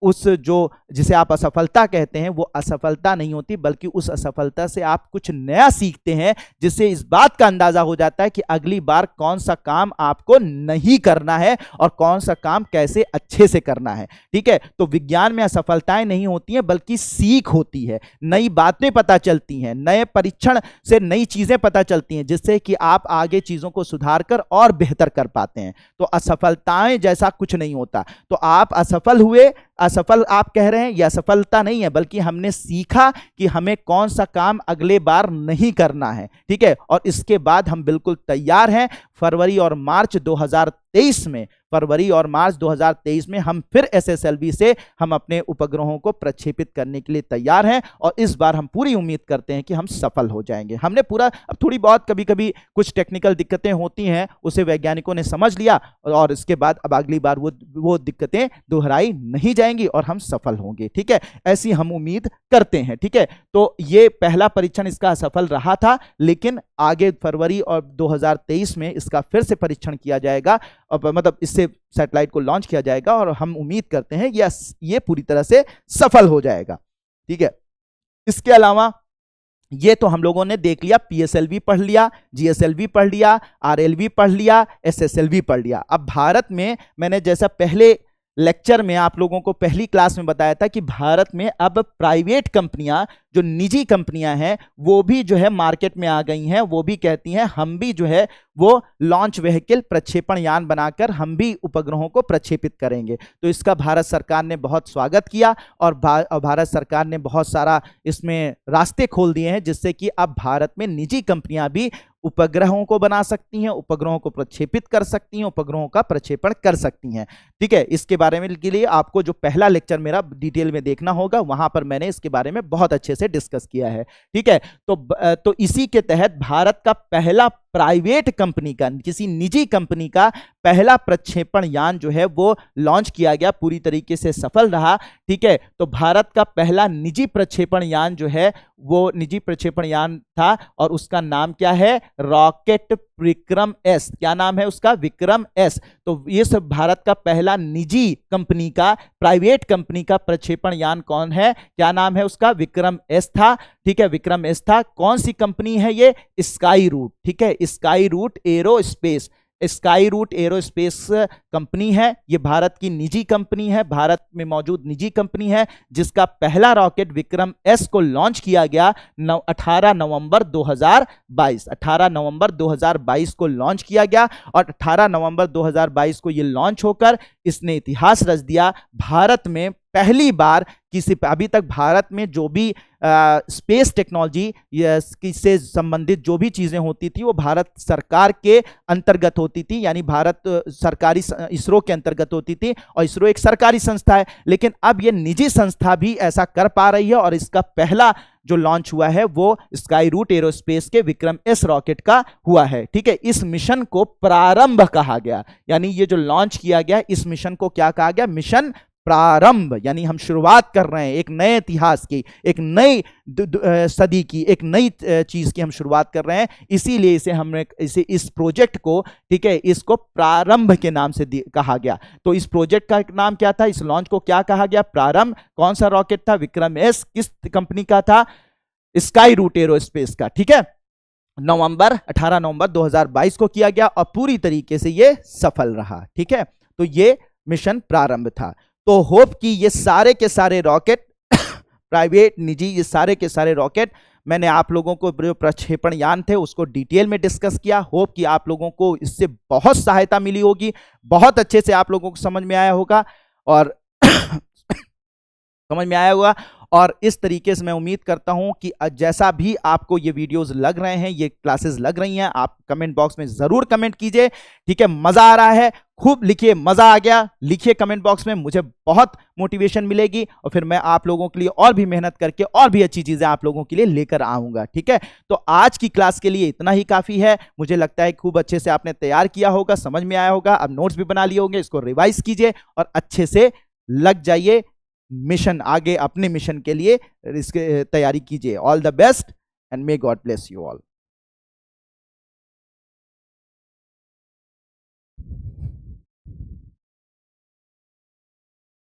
उस जो जिसे आप असफलता कहते हैं, वो असफलता नहीं होती, बल्कि उस असफलता से आप कुछ नया सीखते हैं, जिससे इस बात का अंदाजा हो जाता है कि अगली बार कौन सा काम आपको नहीं करना है और कौन सा काम कैसे अच्छे से करना है, ठीक है। तो विज्ञान में असफलताएं नहीं होती हैं, बल्कि सीख होती है, नई बातें पता चलती हैं, नए परीक्षण से नई चीजें पता चलती हैं, जिससे कि आप आगे चीजों को सुधार कर और बेहतर कर पाते हैं। तो असफलताएं जैसा कुछ नहीं होता। तो आप असफल हुए, असफल आप कह रहे हैं, यह असफलता नहीं है, बल्कि हमने सीखा कि हमें कौन सा काम अगले बार नहीं करना है, ठीक है। और इसके बाद हम बिल्कुल तैयार हैं, फरवरी और मार्च 2023 में हम फिर SSLV से हम अपने उपग्रहों को प्रक्षेपित करने के लिए तैयार हैं, और इस बार हम पूरी उम्मीद करते हैं कि हम सफल हो जाएंगे। हमने पूरा, अब थोड़ी बहुत कभी कभी कुछ टेक्निकल दिक्कतें होती हैं, उसे वैज्ञानिकों ने समझ लिया, और इसके बाद अब अगली बार वो दिक्कतें दोहराई नहीं जाएंगी और हम सफल होंगे, ठीक है, ऐसी हम उम्मीद करते हैं, ठीक है। तो ये पहला परीक्षण इसका असफल रहा था, लेकिन आगे फरवरी और 2023 में इसका फिर से परीक्षण किया जाएगा, मतलब इससे सैटेलाइट को लॉन्च किया जाएगा, और हम उम्मीद करते हैं ये पूरी तरह से सफल हो जाएगा, ठीक है। इसके अलावा ये तो हम लोगों ने देख लिया, PSLV पढ़ लिया, GSLV पढ़ लिया, RLV पढ़ लिया, SSLV पढ़ लिया। अब भारत में मैंने जैसा पहले लेक्चर में आप लोगों को पहली क्लास में बताया था कि भारत में अब प्राइवेट कंपनियां, जो निजी कंपनियां हैं, वो भी जो है मार्केट में आ गई हैं, वो भी कहती हैं हम भी जो है वो लॉन्च व्हीकल प्रक्षेपण यान बनाकर हम भी उपग्रहों को प्रक्षेपित करेंगे। तो इसका भारत सरकार ने बहुत स्वागत किया, और भारत सरकार ने बहुत सारा इसमें रास्ते खोल दिए हैं, जिससे कि अब भारत में निजी कंपनियां भी उपग्रहों को बना सकती हैं, उपग्रहों को प्रक्षेपित कर सकती हैं, उपग्रहों का प्रक्षेपण कर सकती हैं, ठीक है। इसके बारे में के लिए आपको जो पहला लेक्चर मेरा डिटेल में देखना होगा, वहां पर मैंने इसके बारे में बहुत अच्छे से डिस्कस किया है, ठीक है। तो इसी के तहत भारत का पहला प्राइवेट कंपनी का, किसी निजी कंपनी का पहला प्रक्षेपण यान जो है वो लॉन्च किया गया, पूरी तरीके से सफल रहा, ठीक है। तो भारत का पहला निजी प्रक्षेपण यान जो है वो निजी प्रक्षेपण यान था, और उसका नाम क्या है? Rocket Vikram S. क्या नाम है उसका? विक्रम एस। तो ये सब भारत का पहला निजी कंपनी का, प्राइवेट कंपनी का प्रक्षेपण यान कौन है? क्या नाम है उसका? विक्रम एस था, ठीक है, विक्रम एस था। कौन सी कंपनी है ये? स्काई रूट, ठीक है, Skyroot Aerospace, Skyroot Aerospace company है। ये भारत की निजी कंपनी है, भारत में मौजूद निजी कंपनी है, जिसका पहला रॉकेट विक्रम एस को लॉन्च किया गया 18 नवंबर 2022। 18 नवंबर 2022 को लॉन्च किया गया, और 18 नवंबर 2022 को ये लॉन्च होकर इसने इतिहास रच दिया। भारत में पहली बार अभी तक भारत में जो भी स्पेस टेक्नोलॉजी से संबंधित जो भी चीजें होती थी वो भारत सरकार के अंतर्गत होती थी, यानी भारत सरकारी इसरो के अंतर्गत होती थी, और इसरो एक सरकारी संस्था है। लेकिन अब ये निजी संस्था भी ऐसा कर पा रही है, और इसका पहला जो लॉन्च हुआ है वो स्काई रूट एरोस्पेस के विक्रम एस रॉकेट का हुआ है, ठीक है। इस मिशन को प्रारंभ कहा गया, यानी ये जो लॉन्च किया गया इस मिशन को क्या कहा गया? मिशन प्रारंभ, यानी हम शुरुआत कर रहे हैं एक नए इतिहास की, एक नई सदी की, एक नई चीज की हम शुरुआत कर रहे हैं। इसीलिए इस प्रोजेक्ट को, ठीक है, इसको प्रारंभ के नाम से कहा गया। तो इस प्रोजेक्ट का नाम क्या था? इस लॉन्च को क्या कहा गया? प्रारंभ। कौन सा रॉकेट था? विक्रम एस। किस कंपनी का था? स्काई रूट एरोस्पेस का, ठीक है। 18 नवंबर 2022 को किया गया, और पूरी तरीके से ये सफल रहा, ठीक है। तो ये मिशन प्रारंभ था। तो होप कि ये सारे के सारे रॉकेट प्राइवेट, निजी, ये सारे के सारे रॉकेट मैंने आप लोगों को जो प्रक्षेपण यान थे उसको डिटेल में डिस्कस किया। होप कि आप लोगों को इससे बहुत सहायता मिली होगी, बहुत अच्छे से आप लोगों को समझ में आया होगा और समझ में आया होगा। और इस तरीके से मैं उम्मीद करता हूं कि जैसा भी आपको ये वीडियोस लग रहे हैं, ये क्लासेस लग रही हैं, आप कमेंट बॉक्स में जरूर कमेंट कीजिए। ठीक है, मजा आ रहा है, खूब लिखिए, मजा आ गया लिखिए कमेंट बॉक्स में, मुझे बहुत मोटिवेशन मिलेगी और फिर मैं आप लोगों के लिए और भी मेहनत करके और भी अच्छी चीजें आप लोगों के लिए लेकर आऊंगा। ठीक है, तो आज की क्लास के लिए इतना ही काफी है। मुझे लगता है खूब अच्छे से आपने तैयार किया होगा, समझ में आया होगा, अब नोट्स भी बना लिए होंगे, इसको रिवाइज कीजिए और अच्छे से लग जाइए मिशन, आगे अपने मिशन के लिए इसके तैयारी कीजिए। All the best and may God bless you all.